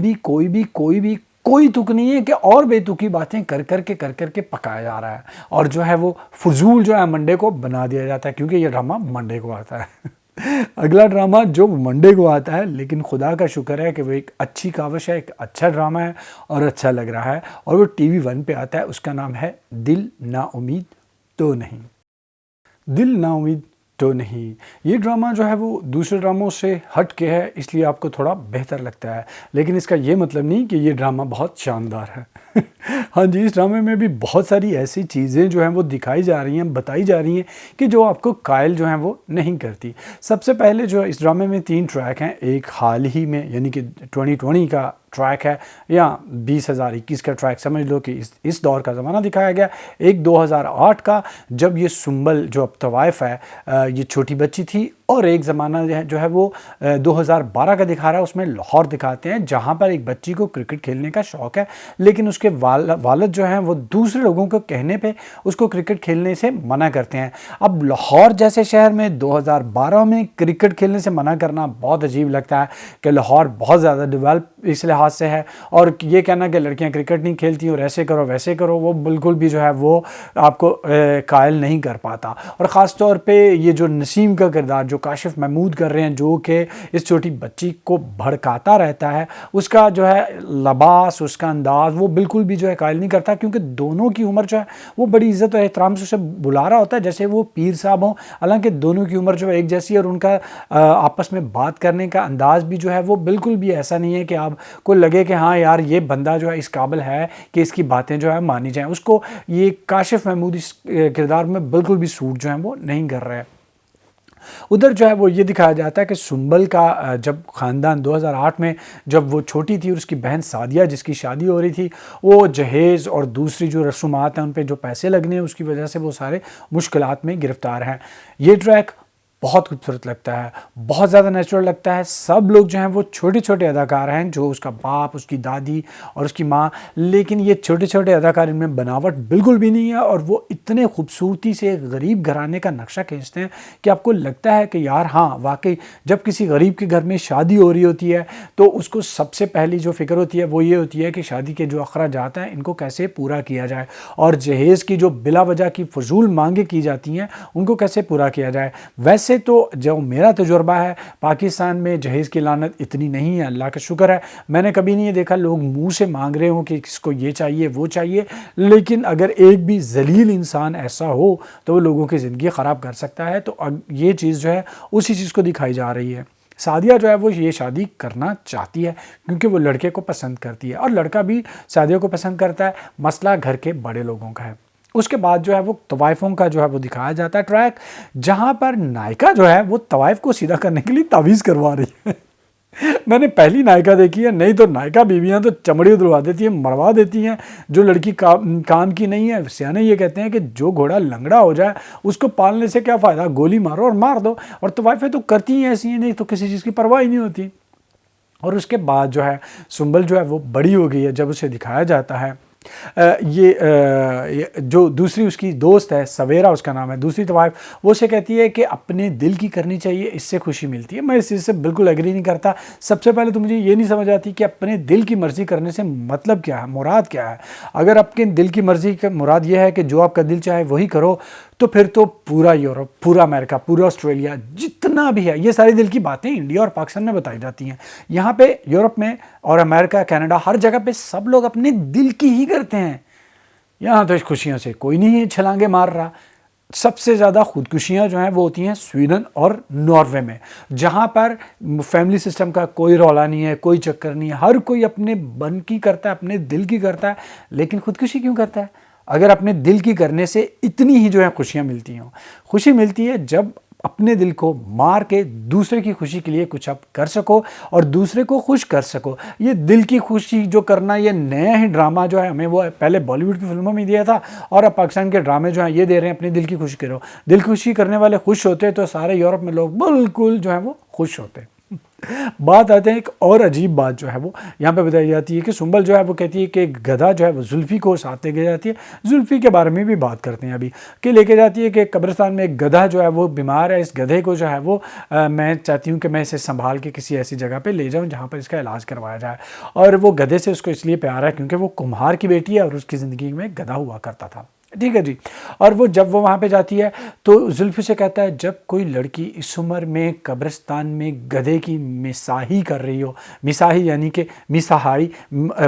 تک نہیں ہے کہ اور بے تکی باتیں کر کر کے پکایا جا رہا ہے، اور جو ہے وہ فضول جو ہے منڈے کو بنا دیا جاتا ہے، کیونکہ یہ ڈرامہ منڈے کو آتا ہے۔ اگلا ڈرامہ جو منڈے کو آتا ہے، لیکن خدا کا شکر ہے کہ وہ ایک اچھی کاوش ہے، ایک اچھا ڈرامہ ہے اور اچھا لگ رہا ہے، اور وہ ٹی وی 1 پہ آتا ہے۔ اس کا نام ہے دل نا امید تو نہیں۔ دل نا امید تو نہیں، یہ ڈرامہ جو ہے وہ دوسرے ڈراموں سے ہٹ کے ہے، اس لیے آپ کو تھوڑا بہتر لگتا ہے، لیکن اس کا یہ مطلب نہیں کہ یہ ڈرامہ بہت شاندار ہے۔ ہاں جی، اس ڈرامے میں بھی بہت ساری ایسی چیزیں جو ہیں وہ دکھائی جا رہی ہیں، بتائی جا رہی ہیں کہ جو آپ کو قائل جو ہیں وہ نہیں کرتی۔ سب سے پہلے جو اس ڈرامے میں 3 ٹریک ہیں، ایک حال ہی میں یعنی کہ 2020 کا ٹریک ہے، یا 2021 کا ٹریک سمجھ لو کہ اس دور کا زمانہ دکھایا گیا، ایک 2008 کا جب یہ سنبل جو اب طوائف ہے یہ چھوٹی بچی تھی، اور ایک زمانہ جو ہے وہ 2012 کا دکھا رہا ہے، اس میں لاہور دکھاتے ہیں جہاں پر ایک بچی کو کرکٹ کھیلنے کا شوق ہے، لیکن اس کے والد جو ہیں وہ دوسرے لوگوں کو کہنے پہ اس کو کرکٹ کھیلنے سے منع کرتے ہیں۔ اب لاہور جیسے شہر میں 2012 میں کرکٹ کھیلنے سے منع کرنا بہت عجیب لگتا ہے کہ لاہور بہت زیادہ ڈیولپ اس لحاظ سے ہے، اور یہ کہنا کہ لڑکیاں کرکٹ نہیں کھیلتی اور ایسے کرو ویسے کرو، وہ بالکل بھی جو ہے وہ آپ کو قائل نہیں کر پاتا۔ اور خاص طور پہ یہ جو نسیم کا کردار جو کاشف محمود کر رہے ہیں، جو کہ اس چھوٹی بچی کو بھڑکاتا رہتا ہے، اس کا جو ہے لباس، اس کا انداز وہ بالکل بھی جو ہے قائل نہیں کرتا، کیونکہ دونوں کی عمر جو ہے وہ بڑی عزت اور احترام سے اسے بلا رہا ہوتا ہے جیسے وہ پیر صاحب ہوں، حالانکہ دونوں کی عمر جو ہے ایک جیسی ہے، اور ان کا آپس میں بات کرنے کا انداز بھی جو ہے وہ بالکل بھی ایسا نہیں ہے کہ آپ کو لگے کہ ہاں یار یہ بندہ جو ہے اس قابل ہے کہ اس کی باتیں جو ہے مانی جائیں۔ اس کو یہ کاشف محمود اس کردار میں بالکل بھی سوٹ جو ہیں وہ نہیں کر رہے۔ ادھر جو ہے وہ یہ دکھایا جاتا ہے کہ سنبل کا جب خاندان 2008 میں جب وہ چھوٹی تھی اور اس کی بہن سعدیہ جس کی شادی ہو رہی تھی، وہ جہیز اور دوسری جو رسومات ہیں ان پہ جو پیسے لگنے ہیں اس کی وجہ سے وہ سارے مشکلات میں گرفتار ہیں۔ یہ ٹریک بہت خوبصورت لگتا ہے، بہت زیادہ نیچرل لگتا ہے، سب لوگ جو ہیں وہ چھوٹے چھوٹے اداکار ہیں، جو اس کا باپ، اس کی دادی اور اس کی ماں، لیکن یہ چھوٹے چھوٹے اداکار، ان میں بناوٹ بالکل بھی نہیں ہے، اور وہ اتنے خوبصورتی سے غریب گھرانے کا نقشہ کھینچتے ہیں کہ آپ کو لگتا ہے کہ یار ہاں واقعی جب کسی غریب کے گھر میں شادی ہو رہی ہوتی ہے تو اس کو سب سے پہلی جو فکر ہوتی ہے وہ یہ ہوتی ہے کہ شادی کے جو اخراجات ہیں ان کو کیسے پورا کیا جائے، اور جہیز کی جو بلا وجہ کی فضول مانگیں کی جاتی ہیں ان کو کیسے پورا کیا جائے۔ ویسے ویسے تو جو میرا تجربہ ہے پاکستان میں جہیز کی لعنت اتنی نہیں ہے، اللہ کا شکر ہے، میں نے کبھی نہیں یہ دیکھا لوگ منہ سے مانگ رہے ہوں کہ کس کو یہ چاہیے وہ چاہیے، لیکن اگر ایک بھی ذلیل انسان ایسا ہو تو وہ لوگوں کی زندگی خراب کر سکتا ہے۔ تو یہ چیز جو ہے اسی چیز کو دکھائی جا رہی ہے۔ سعدیہ جو ہے وہ یہ شادی کرنا چاہتی ہے کیونکہ وہ لڑکے کو پسند کرتی ہے، اور لڑکا بھی سعدیہ کو پسند کرتا ہے، مسئلہ گھر کے بڑے لوگوں کا ہے۔ اس کے بعد جو ہے وہ طوائفوں کا جو ہے وہ دکھایا جاتا ہے ٹریک، جہاں پر نائکا جو ہے وہ طوائف کو سیدھا کرنے کے لیے تعویذ کروا رہی ہے۔ میں نے پہلی نائکا دیکھی ہے، نہیں تو نائکا بیویاں تو چمڑی ادھروا دیتی ہیں، مروا دیتی ہیں، جو لڑکی کام کی نہیں ہے۔ سیانے یہ کہتے ہیں کہ جو گھوڑا لنگڑا ہو جائے اس کو پالنے سے کیا فائدہ، گولی مارو اور مار دو، اور طوائفیں تو کرتی ہیں ایسی ہیں، نہیں تو کسی چیز کی پرواہ ہی نہیں ہوتی۔ اور اس کے بعد جو ہے سنبل جو ہے وہ بڑی ہو گئی ہے، جب اسے دکھایا جاتا ہے یہ جو دوسری اس کی دوست ہے سویرا اس کا نام ہے، دوسری طوائف، وہ اسے کہتی ہے کہ اپنے دل کی کرنی چاہیے، اس سے خوشی ملتی ہے۔ میں اس چیز سے بالکل ایگری نہیں کرتا۔ سب سے پہلے تو مجھے یہ نہیں سمجھ آتی کہ اپنے دل کی مرضی کرنے سے مطلب کیا ہے، مراد کیا ہے۔ اگر آپ کے دل کی مرضی کا مراد یہ ہے کہ جو آپ کا دل چاہے وہی کرو، تو پھر تو پورا یورپ، پورا امریکہ، پورا آسٹریلیا جتنا بھی ہے، یہ ساری دل کی باتیں انڈیا اور پاکستان میں بتائی جاتی ہیں۔ یہاں پہ یورپ میں اور امریکہ، کینیڈا، ہر جگہ پہ سب لوگ اپنے دل کی ہی کرتے ہیں۔ یہاں تو اس خوشیوں سے کوئی نہیں چھلانگے مار رہا۔ سب سے زیادہ خودکشیاں جو ہیں وہ ہوتی ہیں سویڈن اور ناروے میں، جہاں پر فیملی سسٹم کا کوئی رولا نہیں ہے، کوئی چکر نہیں ہے، ہر کوئی اپنے من کی کرتا ہے، اپنے دل کی کرتا ہے۔ لیکن خودکشی کیوں کرتا ہے؟ اگر اپنے دل کی کرنے سے اتنی ہی جو ہے خوشیاں ملتی ہوں۔ خوشی ملتی ہے جب اپنے دل کو مار کے دوسرے کی خوشی کے لیے کچھ آپ کر سکو اور دوسرے کو خوش کر سکو۔ یہ دل کی خوشی جو کرنا، یہ نیا ہی ڈرامہ جو ہے ہمیں وہ پہلے بالی ووڈ کی فلموں میں دیا تھا، اور اب پاکستان کے ڈرامے جو ہیں یہ دے رہے ہیں اپنی دل کی خوشی کرو۔ دل کی خوشی کرنے والے خوش ہوتے تو سارے یورپ میں لوگ بالکل جو ہیں وہ خوش ہوتے۔ بات آتے ہیں ایک اور عجیب بات جو ہے وہ یہاں پہ بتائی جاتی ہے کہ سنبل جو ہے وہ کہتی ہے کہ ایک گدھا جو ہے وہ زلفی کو ساتھ لے کے جاتی ہے۔ زلفی کے بارے میں بھی بات کرتے ہیں ابھی، کہ لے کے جاتی ہے کہ قبرستان میں ایک گدھا جو ہے وہ بیمار ہے، اس گدھے کو جو ہے وہ میں چاہتی ہوں کہ میں اسے سنبھال کے کسی ایسی جگہ پہ لے جاؤں جہاں پر اس کا علاج کروایا جائے۔ اور وہ گدھے سے اس کو اس لیے پیار ہے کیونکہ وہ کمہار کی بیٹی ہے اور اس کی زندگی میں گدھا ہوا کرتا تھا۔ ٹھیک ہے جی۔ اور وہ جب وہ وہاں پہ جاتی ہے تو زلفی سے کہتا ہے جب کوئی لڑکی اس عمر میں قبرستان میں گدھے کی مساحی کر رہی ہو، مساحی یعنی کہ مساحائی،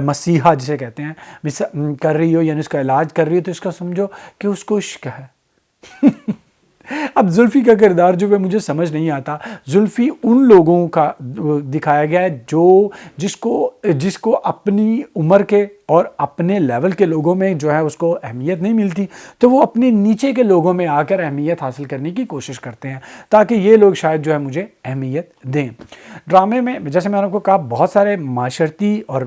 مسیحا جسے کہتے ہیں، کر رہی ہو، یعنی اس کا علاج کر رہی ہو، تو اس کا سمجھو کہ اس کو عشق ہے۔ اب زلفی کا کردار جو ہے مجھے سمجھ نہیں آتا۔ زلفی ان لوگوں کا دکھایا گیا ہے جس کو اپنی عمر کے اور اپنے لیول کے لوگوں میں جو ہے اس کو اہمیت نہیں ملتی، تو وہ اپنے نیچے کے لوگوں میں آ کر اہمیت حاصل کرنے کی کوشش کرتے ہیں تاکہ یہ لوگ شاید جو ہے مجھے اہمیت دیں۔ ڈرامے میں جیسے میں نے آپ کو کہا بہت سارے معاشرتی اور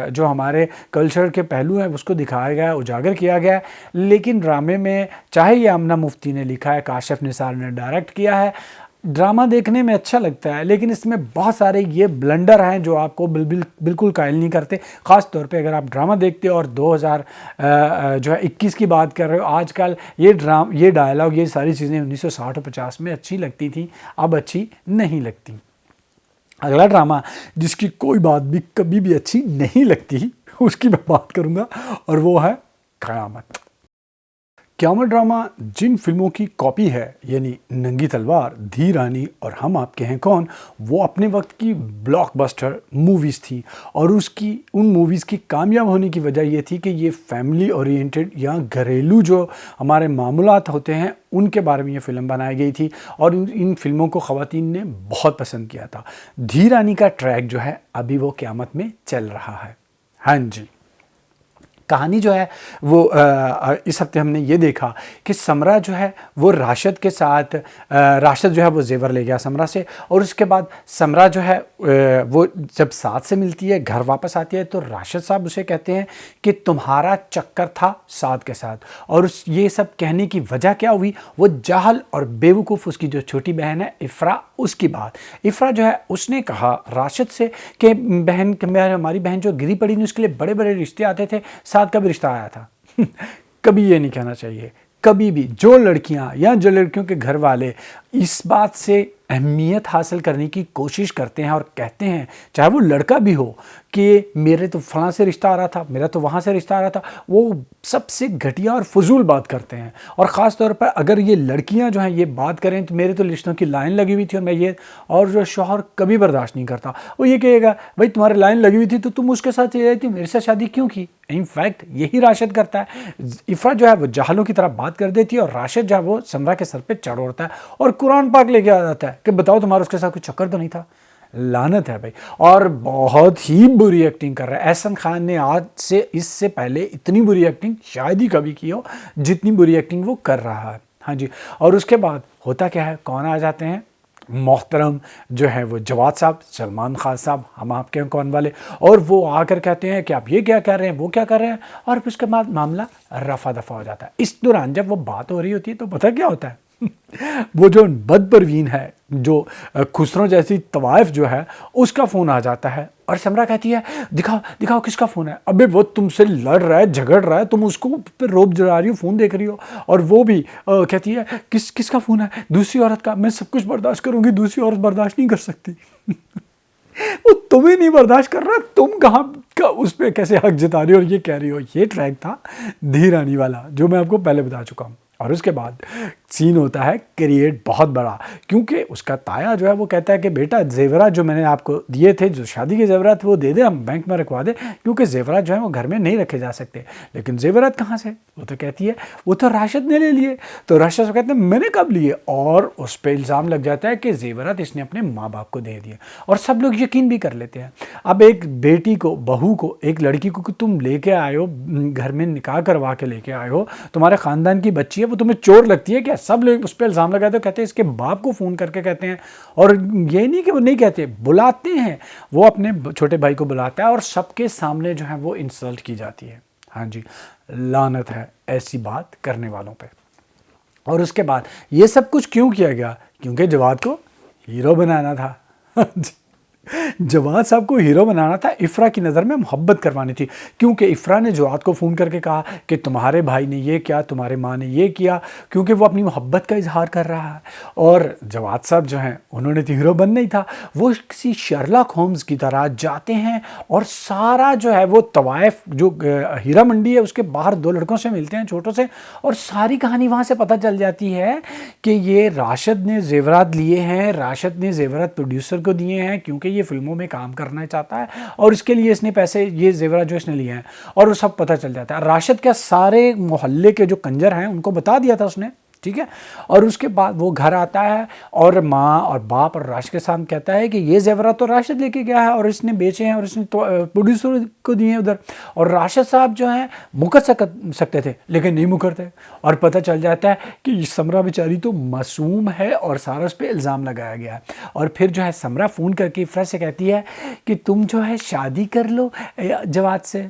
جو ہمارے کلچر کے پہلو ہیں اس کو دکھایا گیا ہے، اجاگر کیا گیا ہے، لیکن ڈرامے میں چاہے یہ آمنہ مفتی نے لکھا ہے، کاشف نثار نے ڈائریکٹ کیا ہے، ڈرامہ دیکھنے میں اچھا لگتا ہے، لیکن اس میں بہت سارے یہ بلنڈر ہیں جو آپ کو بالکل قائل نہیں کرتے۔ خاص طور پہ اگر آپ ڈرامہ دیکھتے ہو اور 2021 کی بات کر رہے ہو، آج کل یہ ڈائلاگ، یہ ساری چیزیں 1960 و 50 میں اچھی لگتی تھیں، اب اچھی نہیں لگتی۔ اگلا ڈرامہ جس کی کوئی بات بھی کبھی بھی اچھی نہیں لگتی، اس کی میں بات کروں گا، اور وہ ہے قیامت۔ قیامت ڈرامہ جن فلموں کی کاپی ہے، یعنی ننگی تلوار، دھی رانی اور ہم آپ کے ہیں کون، وہ اپنے وقت کی بلاک بسٹر موویز تھیں، اور ان موویز کی کامیاب ہونے کی وجہ یہ تھی کہ یہ فیملی اورینٹڈ یا گھریلو جو ہمارے معاملات ہوتے ہیں ان کے بارے میں یہ فلم بنائی گئی تھی، اور ان فلموں کو خواتین نے بہت پسند کیا تھا۔ دھی رانی کا ٹریک جو ہے ابھی وہ قیامت میں چل رہا ہے۔ ہاں جی، کہانی جو ہے وہ اس ہفتے ہم نے یہ دیکھا کہ سمرا جو ہے وہ راشد کے ساتھ، راشد جو ہے وہ زیور لے گیا سمرا سے، اور اس کے بعد سمرا جو ہے وہ جب ساتھ سے ملتی ہے، گھر واپس آتی ہے، تو راشد صاحب اسے کہتے ہیں کہ تمہارا چکر تھا سعد کے ساتھ، اور یہ سب کہنے کی وجہ کیا ہوئی، وہ جاہل اور بیوقوف اس کی جو چھوٹی بہن ہے افرا، اس کی بات، افرا جو ہے اس نے کہا راشد سے کہ ہماری بہن جو گری پڑی نہیں، اس کے لیے بڑے بڑے رشتے آتے تھے، ساتھ کا بھی رشتہ آیا تھا۔ کبھی یہ نہیں کہنا چاہیے، کبھی بھی جو لڑکیاں یا جو لڑکیوں کے گھر والے اس بات سے اہمیت حاصل کرنے کی کوشش کرتے ہیں اور کہتے ہیں، چاہے وہ لڑکا بھی ہو، کہ میرے تو فلاں سے رشتہ آ رہا تھا، میرا تو وہاں سے رشتہ آ رہا تھا، وہ سب سے گھٹیا اور فضول بات کرتے ہیں۔ اور خاص طور پر اگر یہ لڑکیاں جو ہیں یہ بات کریں تو میرے تو رشتوں کی لائن لگی ہوئی تھی اور میں یہ، اور جو شوہر کبھی برداشت نہیں کرتا، وہ یہ کہے گا بھائی تمہاری لائن لگی ہوئی تھی تو تم اس کے ساتھ چلی جاتی، میرے ساتھ شادی کیوں کی؟ ان فیکٹ یہی راشد کرتا ہے۔ افرا جو ہے وہ جاہلوں کی طرح بات کر دیتی ہے اور راشد جو ہے وہ سمرا کے سر پہ چڑھ اڑتا ہے اور قرآن پاک لے کے آ جاتا ہے کہ بتاؤ تمہارا اس کے ساتھ کوئی چکر تو نہیں تھا۔ لعنت ہے بھائی، اور بہت ہی بری ایکٹنگ کر رہا ہے احسن خان نے۔ آج سے اس سے پہلے اتنی بری ایکٹنگ شاید ہی کبھی کی ہو جتنی بری ایکٹنگ وہ کر رہا ہے۔ ہاں جی، اور اس کے بعد ہوتا کیا ہے، کون آ جاتے ہیں؟ محترم جو ہے وہ جواد صاحب، سلمان خان صاحب، ہم آپ کے کون والے، اور وہ آ کر کہتے ہیں کہ آپ یہ کیا کر رہے ہیں، وہ کیا کر رہے ہیں، اور پھر اس کے بعد معاملہ رفع دفع ہو جاتا ہے۔ اس دوران جب وہ بات ہو رہی ہوتی ہے تو پتہ کیا ہوتا ہے وہ جو بد پروین ہے، جو خسرو جیسی طوائف جو ہے، اس کا فون آ جاتا ہے اور سمرا کہتی ہے دکھاؤ دکھاؤ کس کا فون ہے۔ ابے وہ تم سے لڑ رہا ہے، جھگڑ رہا ہے، تم اس کو پھر روب جلا رہی ہو، فون دیکھ رہی ہو، اور وہ بھی کہتی ہے کس کا فون ہے؟ دوسری عورت کا۔ میں سب کچھ برداشت کروں گی، دوسری عورت برداشت نہیں کر سکتی۔ وہ تمہیں نہیں برداشت کر رہا، تم کہاں کا اس پہ کیسے حق جتا رہی ہو اور یہ کہہ رہی ہو۔ یہ ٹریک تھا دھی رانی والا جو میں آپ کو پہلے بتا چکا ہوں۔ اور اس کے بعد سین ہوتا ہے کریٹ بہت بڑا، کیونکہ اس کا تایا جو ہے وہ کہتا ہے کہ بیٹا زیورات جو میں نے آپ کو دیے تھے، جو شادی کے زیورات وہ دے دے، ہم بینک میں رکھوا دیں، کیونکہ زیورات جو ہیں وہ گھر میں نہیں رکھے جا سکتے۔ لیکن زیورات کہاں سے؟ وہ تو کہتی ہے وہ تو راشد نے لے لیے۔ تو راشد کہتے ہیں میں نے کب لیے؟ اور اس پہ الزام لگ جاتا ہے کہ زیورات اس نے اپنے ماں باپ کو دے دیے، اور سب لوگ یقین بھی کر لیتے ہیں۔ اب ایک بیٹی کو، بہو کو، ایک لڑکی کو تم لے کے آئے ہو، گھر میں نکاح کروا کے لے کے آئے ہو، تمہارے خاندان کی بچی ہے، وہ تمہیں چور لگتی ہے کیا؟ سب لوگ اس پہ الزام لگاتے ہیں، کہتے ہیں اس کے باپ کو فون کر کے کہتے ہیں، اور یہ نہیں کہ وہ نہیں کہتے، بلاتے ہیں، وہ اپنے چھوٹے بھائی کو بلاتا ہے اور سب کے سامنے جو ہے وہ انسلٹ کی جاتی ہے۔ ہاں جی، لعنت ہے ایسی بات کرنے والوں پہ۔ اور اس کے بعد یہ سب کچھ کیوں کیا گیا؟ کیونکہ جواد کو ہیرو بنانا تھا۔ جواد صاحب کو ہیرو بنانا تھا، افرا کی نظر میں محبت کروانی تھی، کیونکہ افرا نے جواد کو فون کر کے کہا کہ تمہارے بھائی نے یہ کیا، تمہارے ماں نے یہ کیا، کیونکہ وہ اپنی محبت کا اظہار کر رہا ہے۔ اور جواد صاحب جو ہیں انہوں نے تو ہیرو بننا ہی تھا، وہ کسی شرلاک ہومز کی طرح جاتے ہیں اور سارا جو ہے وہ طوائف، جو ہیرا منڈی ہے اس کے باہر دو لڑکوں سے ملتے ہیں چھوٹوں سے، اور ساری کہانی وہاں سے پتہ چل جاتی ہے کہ یہ راشد نے زیورات لیے ہیں، راشد نے زیورات پروڈیوسر کو دیے ہیں کیونکہ یہ فلموں میں کام کرنا چاہتا ہے، اور اس کے لیے اس نے پیسے، یہ زیورات جو اس نے لیے ہیں، اور وہ سب پتہ چل جاتا ہے۔ راشد کا سارے محلے کے جو کنجر ہیں ان کو بتا دیا تھا اس نے، ٹھیک ہے۔ اور اس کے بعد وہ گھر آتا ہے اور ماں اور باپ اور راشد کے سامنے کہتا ہے کہ یہ زیورات تو راشد لے کے گیا ہے اور اس نے بیچے ہیں اور اس نے پروڈیوسر کو دیے ہیں ادھر، اور راشد صاحب جو ہیں مکر سکتے تھے لیکن نہیں مکرتے، اور پتہ چل جاتا ہے کہ سمرا بیچاری تو معصوم ہے اور سارا اس پہ الزام لگایا گیا ہے۔ اور پھر جو ہے سمرا فون کر کے افرا سے کہتی ہے کہ تم جو ہے شادی کر لو جواد سے،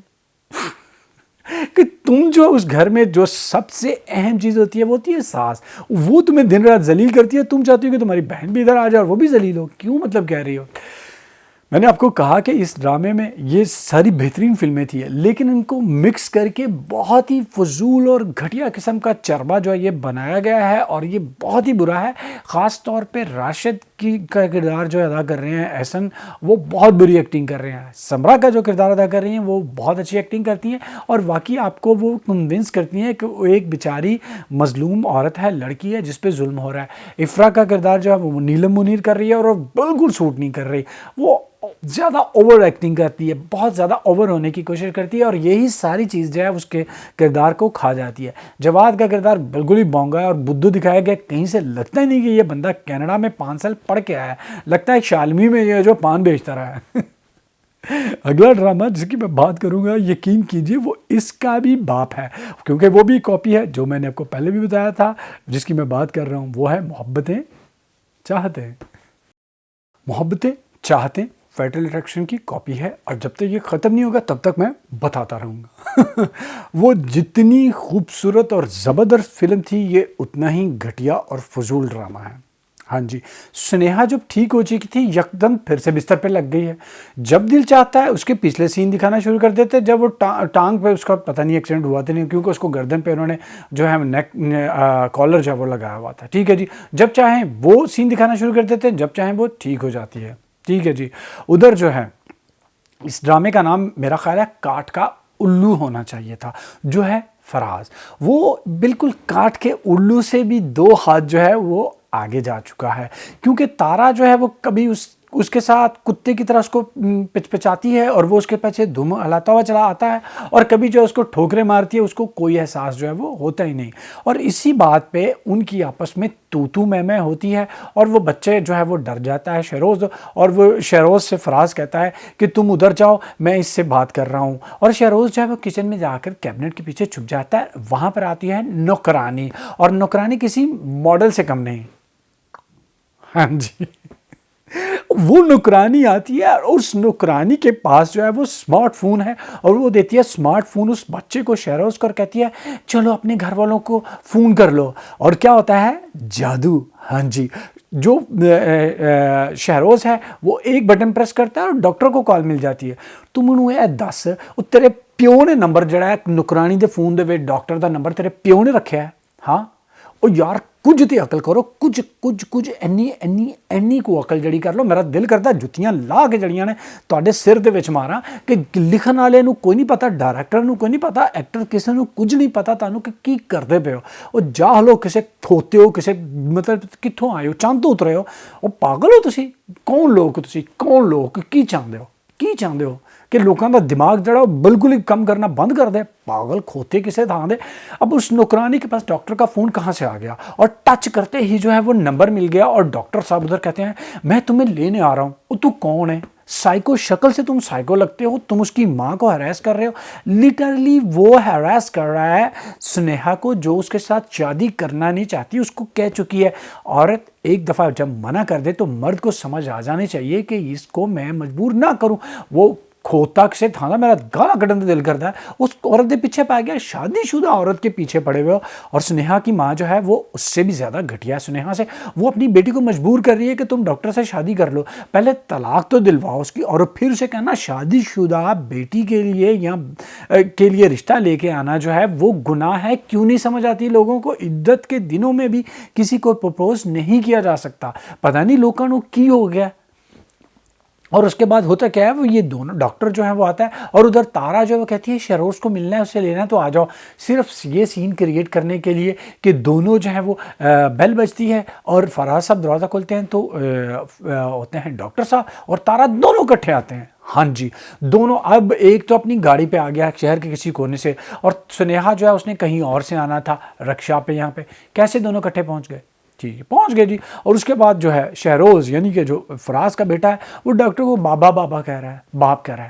کہ تم جو اس گھر میں جو سب سے اہم چیز ہوتی ہے وہ ہوتی ہے ساس، وہ تمہیں دن رات ذلیل کرتی ہے، تم چاہتی ہو کہ تمہاری بہن بھی ادھر آ جائے اور وہ بھی ذلیل ہو، کیوں مطلب کہہ رہی ہو؟ میں نے آپ کو کہا کہ اس ڈرامے میں یہ ساری بہترین فلمیں تھیں، لیکن ان کو مکس کر کے بہت ہی فضول اور گھٹیا قسم کا چربا جو ہے یہ بنایا گیا ہے، اور یہ بہت ہی برا ہے۔ خاص طور پہ راشد کا کردار جو ادا کر رہے ہیں احسن، وہ بہت بری ایکٹنگ کر رہے ہیں۔ سمرا کا جو کردار ادا کر رہی ہیں وہ بہت اچھی ایکٹنگ کرتی ہیں، اور واقعی آپ کو وہ کنونس کرتی ہیں کہ وہ ایک بیچاری مظلوم عورت ہے، لڑکی ہے جس پہ ظلم ہو رہا ہے۔ افرا کا کردار جو ہے وہ نیلم منیر کر رہی ہے اور وہ بالکل سوٹ نہیں کر رہی، وہ زیادہ اوور ایکٹنگ کرتی ہے، بہت زیادہ اوور ہونے کی کوشش کرتی ہے، اور یہی ساری چیز جو ہے اس کے کردار کو کھا جاتی ہے۔ جواد کا کردار بالکل ہی بونگا ہے اور بدھو دکھایا گیا، کہیں سے لگتا ہی نہیں کہ یہ بندہ کینیڈا میں 5 سال پڑھ کے آیا ہے، لگتا ہے شالمی میں یہ جو پان بیچتا رہا ہے۔ اگلا ڈرامہ جس کی میں بات کروں گا، یقین کیجئے وہ اس کا بھی باپ ہے، کیونکہ وہ بھی کاپی ہے جو میں نے آپ کو پہلے بھی بتایا تھا، جس کی میں بات کر رہا ہوں وہ ہے محبتیں چاہتے۔ محبتیں چاہتے فیٹل اٹریکشن کی کاپی ہے، اور جب تک یہ ختم نہیں ہوگا تب تک میں بتاتا رہوں گا۔ وہ جتنی خوبصورت اور زبردست فلم تھی، یہ اتنا ہی گھٹیا اور فضول ڈرامہ ہے۔ ہاں جی، سنیہا جب ٹھیک ہو چکی تھی یکدم پھر سے بستر پہ لگ گئی ہے. جب دل چاہتا ہے اس کے پچھلے سین دکھانا شروع کر دیتے ہیں، جب وہ ٹانگ پہ اس کا پتہ نہیں ایکسیڈنٹ ہوا تھا نہیں، کیونکہ اس کو گردن پہ انہوں نے جو ہے نیک کالر جو ہے وہ لگایا ہوا تھا. ٹھیک ہے جی، جب چاہیں وہ سین دکھانا شروع کر دیتے ہیں، جب چاہیں وہ ٹھیک ہو جاتی ہے. ٹھیک ہے جی. ادھر جو ہے اس ڈرامے کا نام میرا خیال ہے کاٹ کا الو ہونا چاہیے تھا، جو ہے فراز. وہ بالکل کاٹ کے الو سے بھی 2 ہاتھ جو ہے وہ آگے جا چکا ہے، کیونکہ تارا جو ہے وہ کبھی اس کے ساتھ کتے کی طرح اس کو پچپچاتی ہے اور وہ اس کے پیچھے دھوم ہلاتا ہوا چلا آتا ہے، اور کبھی جو اس کو ٹھوکریں مارتی ہے اس کو کوئی احساس جو ہے وہ ہوتا ہی نہیں. اور اسی بات پہ ان کی آپس میں تو میں ہوتی ہے، اور وہ بچے جو ہے وہ ڈر جاتا ہے شہروز، اور وہ شہروز سے فراز کہتا ہے کہ تم ادھر جاؤ میں اس سے بات کر رہا ہوں. اور شہروز جو ہے وہ کچن میں جا کر کیبنٹ کے پیچھے چھپ جاتا ہے. وہاں پر آتی ہے نوکرانی، اور نوکرانی کسی ماڈل سے کم نہیں. ہاں جی، وہ نوکرانی آتی ہے اور اس نوکرانی کے پاس جو ہے وہ اسمارٹ فون ہے، اور وہ دیتی ہے اسمارٹ فون اس بچے کو شہروز کو، اور کہتی ہے چلو اپنے گھر والوں کو فون کر لو. اور کیا ہوتا ہے؟ جادو. ہاں جی، جو شہروز ہے وہ ایک بٹن پریس کرتا ہے اور ڈاکٹر کو کال مل جاتی ہے. تم انہوں دس تیرے پیو نے نمبر جڑا ہے نوکرانی دے فون دے وچ ڈاکٹر دا نمبر تیرے پیو نے رکھیا ہے؟ ہاں او یار کچھ تے عقل کرو، کچھ اینی کو عقل جڑی کر لو. میرا دل کرتا جتیاں لا کے جڑیاں نے تواڈے سر دے وچ ماراں کہ لکھن والے نو کوئی نہیں پتا، ڈائریکٹر نو کوئی نہیں پتا، ایکٹر کسے نو کچھ نہیں پتا تانوں کہ کی کردے پے ہو. او جاہلو کسے کھوتے ہو، کسے مطلب کتھوں آئے ہو، چاند تو اترے ہو. او پاگل ہو تسی؟ کون لوگ کی چاہندے ہو؟ کی چاہندے ہو کہ لوگوں کا دماغ جڑا بالکل ہی کم کرنا بند کر دے؟ پاگل کھوتے کسے تھان دے. اب اس نوکرانی کے پاس ڈاکٹر کا فون کہاں سے آ گیا، اور ٹچ کرتے ہی جو ہے وہ نمبر مل گیا، اور ڈاکٹر صاحب ادھر کہتے ہیں میں تمہیں لینے آ رہا ہوں. تو کون ہے؟ سائیکو شکل سے تم سائیکو لگتے ہو، تم اس کی ماں کو ہراس کر رہے ہو. لٹرلی وہ ہراس کر رہا ہے سنیہا کو، جو اس کے ساتھ شادی کرنا نہیں چاہتی. اس کو کہہ چکی ہے عورت ایک دفعہ جب منع کر دے تو مرد کو سمجھ آ جانی چاہیے کہ اس کو میں مجبور نہ کروں. وہ کھوتا سے تھا نا، میرا گالا کٹن دل کرتا ہے. اس عورت کے پیچھے پا گیا، شادی شدہ عورت کے پیچھے پڑے ہوئے ہو. اور سنیہا کی ماں جو ہے وہ اس سے بھی زیادہ گھٹیا ہے سنیہا سے. وہ اپنی بیٹی کو مجبور کر رہی ہے کہ تم ڈاکٹر سے شادی کر لو. پہلے طلاق تو دلواؤ اس کی، اور پھر اسے کہنا شادی شدہ بیٹی کے لیے یا کے لیے رشتہ لے کے آنا جو ہے وہ گناہ ہے. کیوں نہیں سمجھ آتی لوگوں کو؟ عدت کے دنوں میں بھی کسی کو پرپوز نہیں کیا جا سکتا. پتہ نہیں لوگوں کو کی ہو گیا. اور اس کے بعد ہوتا کیا ہے، وہ یہ دونوں ڈاکٹر جو ہے وہ آتا ہے، اور ادھر تارا جو ہے وہ کہتی ہے شہروز کو ملنا ہے، اسے لینا ہے تو آ جاؤ. صرف یہ سین کریٹ کرنے کے لیے کہ دونوں جو ہے وہ بیل بجتی ہے اور فراز صاحب دروازہ کھولتے ہیں تو ہوتے ہیں ڈاکٹر صاحب اور تارا دونوں اکٹھے آتے ہیں. ہاں جی، دونوں. اب ایک تو اپنی گاڑی پہ آ گیا شہر کے کسی کونے سے، اور سنیہا جو ہے اس نے کہیں اور سے آنا تھا رکشا پہ. یہاں پہ کیسے دونوں اکٹھے پہنچ گئے؟ ٹھیک ہے پہنچ گئے جی. اور اس کے بعد جو ہے شہروز یعنی کہ جو فراز کا بیٹا ہے وہ ڈاکٹر کو بابا کہہ رہا ہے، باپ کہہ رہا ہے.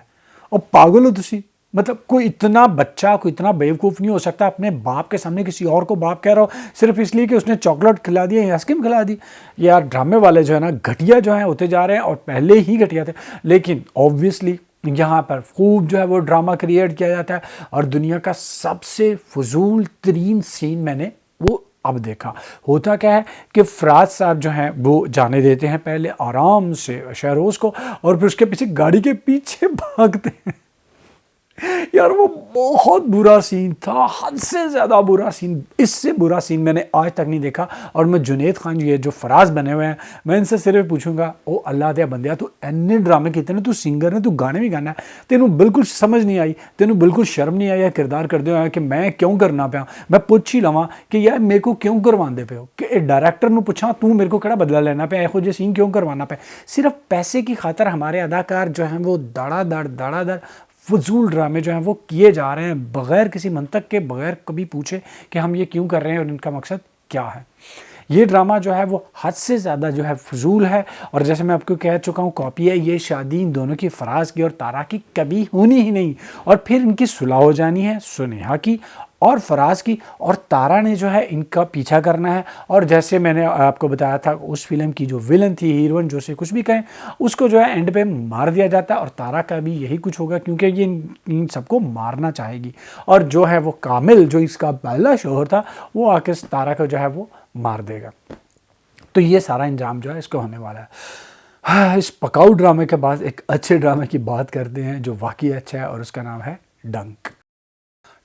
اور پاگل ہو تسی؟ مطلب کوئی اتنا بچہ، کوئی اتنا بیوقوف نہیں ہو سکتا اپنے باپ کے سامنے کسی اور کو باپ کہہ رہا ہو صرف اس لیے کہ اس نے چاکلیٹ کھلا دی یا آئس کریم کھلا دی. یار ڈرامے والے جو ہے نا گھٹیا جو ہیں ہوتے جا رہے ہیں، اور پہلے ہی گھٹیا تھے. لیکن اوبویسلی یہاں پر خوب جو ہے وہ ڈرامہ کریٹ کیا جاتا ہے. اور دنیا کا سب سے فضول ترین سین میں نے وہ اب دیکھا. ہوتا کیا ہے کہ فراز صاحب جو ہیں وہ جانے دیتے ہیں پہلے آرام سے شہروز کو، اور پھر اس کے پیچھے گاڑی کے پیچھے بھاگتے ہیں. یار وہ بہت برا سین تھا، حد سے زیادہ برا سین. اس سے برا سین میں نے آج تک نہیں دیکھا. اور میں جنید خان یہ جو فراز بنے ہوئے ہیں میں ان سے صرف پوچھوں گا، او اللہ دیا بندیا تو اینے ڈرامے کیتے ہیں، تو سنگر نے، تو گانے بھی گانا ہے، تینوں بالکل سمجھ نہیں آئی، تینوں بالکل شرم نہیں آئی کردار کرتے ہوئے کہ میں کیوں کرنا پیا. میں پوچھ ہی لواں کہ یار میرے کو کیوں کرواندے پے ہو، کہ ڈائریکٹر نو پوچھاں تو میرے کو کہڑا بدلہ لینا پیا، ایہو جے سین کیوں کروانا پیا. صرف پیسے کی خاطر ہمارے اداکار جو ہیں وہ داڑا دڑ فضول ڈرامے جو ہیں وہ کیے جا رہے ہیں بغیر کسی منطق کے، بغیر کبھی پوچھے کہ ہم یہ کیوں کر رہے ہیں اور ان کا مقصد کیا ہے. یہ ڈرامہ جو ہے وہ حد سے زیادہ جو ہے فضول ہے. اور جیسے میں آپ کو کہہ چکا ہوں کاپی ہے. یہ شادی ان دونوں کی، فراز کی اور تارا کی، کبھی ہونی ہی نہیں. اور پھر ان کی صلح ہو جانی ہے سنیہا کی اور فراز کی، اور تارا نے جو ہے ان کا پیچھا کرنا ہے. اور جیسے میں نے آپ کو بتایا تھا اس فلم کی جو ویلن تھی، ہیروئن جو سے کچھ بھی کہیں، اس کو جو ہے اینڈ پہ مار دیا جاتا ہے. اور تارا کا بھی یہی کچھ ہوگا کیونکہ یہ ان سب کو مارنا چاہے گی. اور جو ہے وہ کامل جو اس کا پہلا شوہر تھا وہ آ کے تارا کو جو ہے وہ مار دے گا. تو یہ سارا انجام جو ہے اس کو ہونے والا ہے۔ اس پکاؤ ڈرامے کے بعد ایک اچھے ڈرامے کی بات کرتے ہیں جو واقعی اچھا ہے، اور اس کا نام ہے ڈنک۔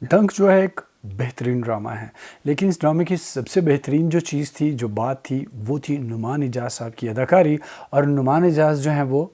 ڈنک جو ہے ایک بہترین ڈرامہ ہے، لیکن اس ڈرامے کی سب سے بہترین جو چیز تھی، جو بات تھی، وہ تھی نعمان اجاز صاحب کی اداکاری، اور نعمان اجاز جو ہیں وہ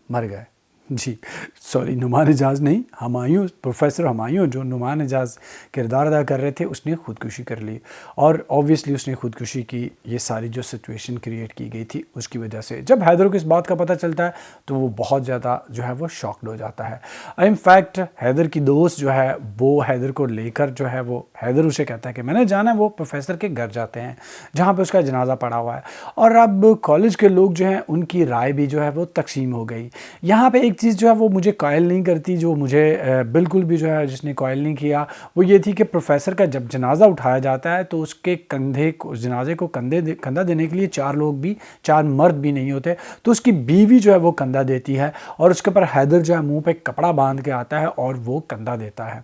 مر گئے۔ جی سوری، نعمان اجاز نہیں، ہمایوں، پروفیسر ہمایوں جو نعمان اجاز کردار ادا کر رہے تھے، اس نے خودکشی کر لی، اور آبویسلی اس نے خودکشی کی، یہ ساری جو سچویشن کریٹ کی گئی تھی اس کی وجہ سے۔ جب حیدر کو اس بات کا پتہ چلتا ہے تو وہ بہت زیادہ جو ہے وہ شاکڈ ہو جاتا ہے۔ ان فیکٹ حیدر کی دوست جو ہے وہ حیدر کو لے کر جو ہے وہ، حیدر اسے کہتا ہے کہ میں نے جانا ہے، وہ پروفیسر کے گھر جاتے ہیں جہاں پہ اس کا جنازہ پڑا ہوا ہے، اور اب کالج کے لوگ جو ہیں ان کی رائے بھی جو ہے وہ تقسیم ہو گئی۔ یہاں پہ ایک چیز جو ہے وہ مجھے قائل نہیں کرتی، جو مجھے بالکل بھی جو ہے جس نے قائل نہیں کیا، وہ یہ تھی کہ پروفیسر کا جب جنازہ اٹھایا جاتا ہے تو اس کے کندھے کو، جنازے کو کندھا دینے کے لیے چار مرد بھی نہیں ہوتے، تو اس کی بیوی جو ہے وہ کندھا دیتی ہے، اور اس کے اوپر حیدر جو ہے منہ پہ کپڑا باندھ کے آتا ہے اور وہ کندھا دیتا ہے۔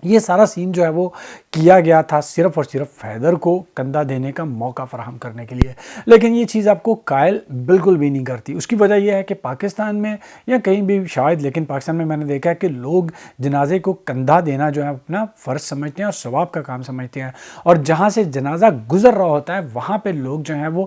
یہ سارا سین جو ہے وہ کیا گیا تھا صرف اور صرف حیدر کو کندھا دینے کا موقع فراہم کرنے کے لیے، لیکن یہ چیز آپ کو قائل بالکل بھی نہیں کرتی۔ اس کی وجہ یہ ہے کہ پاکستان میں یا کہیں بھی شاید، لیکن پاکستان میں نے دیکھا ہے کہ لوگ جنازے کو کندھا دینا جو ہے اپنا فرض سمجھتے ہیں اور ثواب کا کام سمجھتے ہیں، اور جہاں سے جنازہ گزر رہا ہوتا ہے وہاں پہ لوگ جو ہیں وہ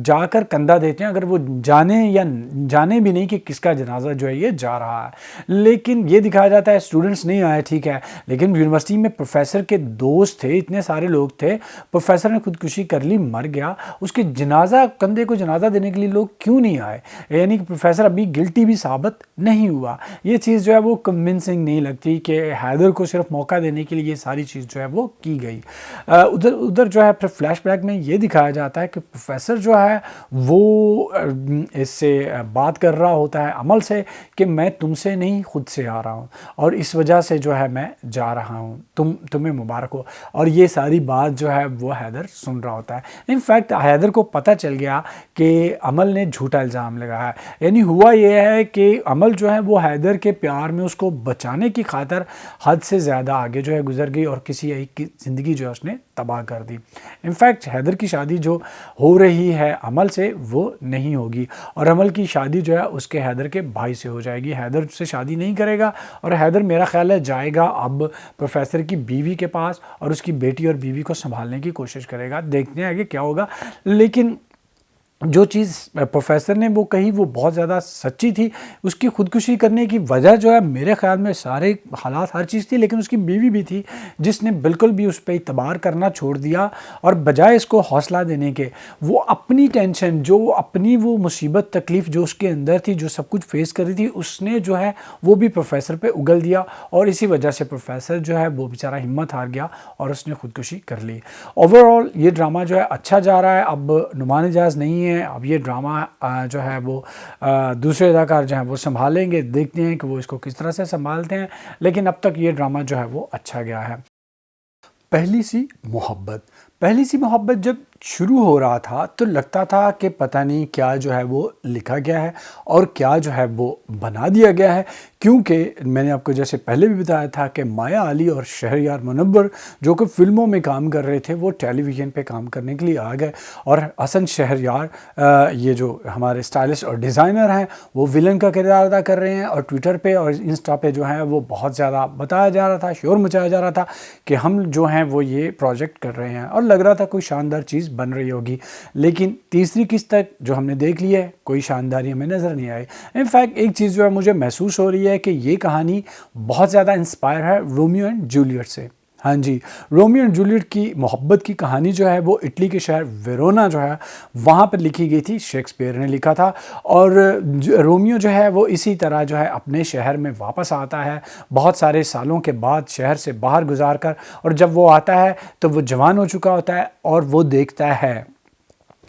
جا کر کندھا دیتے ہیں، اگر وہ جانے یا جانے بھی نہیں کہ کس کا جنازہ جو ہے یہ جا رہا ہے۔ لیکن یہ دکھایا جاتا ہے اسٹوڈنٹس نہیں آئے، ٹھیک ہے، لیکن یونیورسٹی میں پروفیسر کے دوست تھے، اتنے سارے لوگ تھے، پروفیسر نے خودکشی کر لی، مر گیا، اس کے جنازہ، کندھے کو جنازہ دینے کے لیے لوگ کیوں نہیں آئے؟ یعنی کہ پروفیسر ابھی گلٹی بھی ثابت نہیں ہوا۔ یہ چیز جو ہے وہ کنونسنگ نہیں لگتی کہ حیدر کو صرف موقع دینے کے لیے یہ ساری چیز جو ہے وہ کی گئی۔ ادھر جو ہے پھر فلیش بیک میں یہ دکھایا جاتا ہے کہ پروفیسر جو ہے وہ اس سے بات کر رہا ہوتا ہے عمل سے کہ میں تم سے نہیں، خود سے آ رہا ہوں، اور اس وجہ سے جو ہے میں جا رہا ہوں، تمہیں مبارک ہو، اور یہ ساری بات جو ہے وہ حیدر سن رہا ہوتا ہے۔ ان فیکٹ حیدر کو پتہ چل گیا کہ عمل نے جھوٹا الزام لگایا ہے، یعنی ہوا یہ ہے کہ عمل جو ہے وہ حیدر کے پیار میں اس کو بچانے کی خاطر حد سے زیادہ آگے جو ہے گزر گئی، اور کسی ایک کی زندگی جو ہے اس نے تباہ کر دی۔ ان فیکٹ حیدر کی شادی جو ہو رہی ہے عمل سے وہ نہیں ہوگی، اور عمل کی شادی جو ہے اس کے حیدر کے بھائی سے ہو جائے گی۔ حیدر سے شادی نہیں کرے گا، اور حیدر میرا خیال ہے جائے گا اب پروفیسر کی بیوی کے پاس، اور اس کی بیٹی اور بیوی کو سنبھالنے کی کوشش کرے گا۔ دیکھتے ہیں کہ کیا ہوگا، لیکن جو چیز پروفیسر نے وہ کہی وہ بہت زیادہ سچی تھی۔ اس کی خودکشی کرنے کی وجہ جو ہے میرے خیال میں سارے حالات ہر چیز تھی، لیکن اس کی بیوی بھی تھی جس نے بالکل بھی اس پہ اعتبار کرنا چھوڑ دیا، اور بجائے اس کو حوصلہ دینے کے وہ اپنی ٹینشن، جو اپنی وہ مصیبت تکلیف جو اس کے اندر تھی، جو سب کچھ فیس کر رہی تھی، اس نے جو ہے وہ بھی پروفیسر پہ اگل دیا، اور اسی وجہ سے پروفیسر جو ہے وہ بیچارہ ہمت ہار گیا اور اس نے خودکشی کر لی۔ اوورآل یہ ڈرامہ جو ہے اچھا جا رہا ہے۔ اب نعمان اجاز نہیں ہے، اب یہ ڈرامہ جو ہے وہ دوسرے اداکار جو ہیں وہ سنبھالیں گے، دیکھتے ہیں کہ وہ اس کو کس طرح سے سنبھالتے ہیں، لیکن اب تک یہ ڈرامہ جو ہے وہ اچھا گیا ہے۔ پہلی سی محبت جب شروع ہو رہا تھا تو لگتا تھا کہ پتہ نہیں کیا جو ہے وہ لکھا گیا ہے اور کیا جو ہے وہ بنا دیا گیا ہے، کیونکہ میں نے آپ کو جیسے پہلے بھی بتایا تھا کہ مایا علی اور شہریار منور جو کہ فلموں میں کام کر رہے تھے وہ ٹیلی ویژن پہ کام کرنے کے لیے آ گئے، اور حسن شہریار یہ جو ہمارے اسٹائلسٹ اور ڈیزائنر ہیں وہ ولن کا کردار ادا کر رہے ہیں، اور ٹویٹر پہ اور انسٹا پہ جو ہے وہ بہت زیادہ بتایا جا رہا تھا، شور مچایا جا رہا تھا کہ ہم جو ہیں وہ یہ پروجیکٹ کر رہے ہیں، اور لگ رہا تھا کوئی شاندار چیز بن رہی ہوگی، لیکن تیسری قسط تک جو ہم نے دیکھ لی ہے کوئی شانداری ہمیں نظر نہیں آئی۔ ان فیکٹ ایک چیز جو ہے مجھے محسوس ہو رہی ہے کہ یہ کہانی بہت زیادہ انسپائر ہے رومیو اینڈ جولیٹ سے۔ ہاں جی، رومیو اینڈ جولیٹ کی محبت کی کہانی جو ہے وہ اٹلی کے شہر ویرونا جو ہے وہاں پر لکھی گئی تھی، شیکسپیئر نے لکھا تھا، اور رومیو جو ہے وہ اسی طرح جو ہے اپنے شہر میں واپس آتا ہے بہت سارے سالوں کے بعد شہر سے باہر گزار کر، اور جب وہ آتا ہے تو وہ جوان ہو چکا ہوتا ہے، اور وہ دیکھتا ہے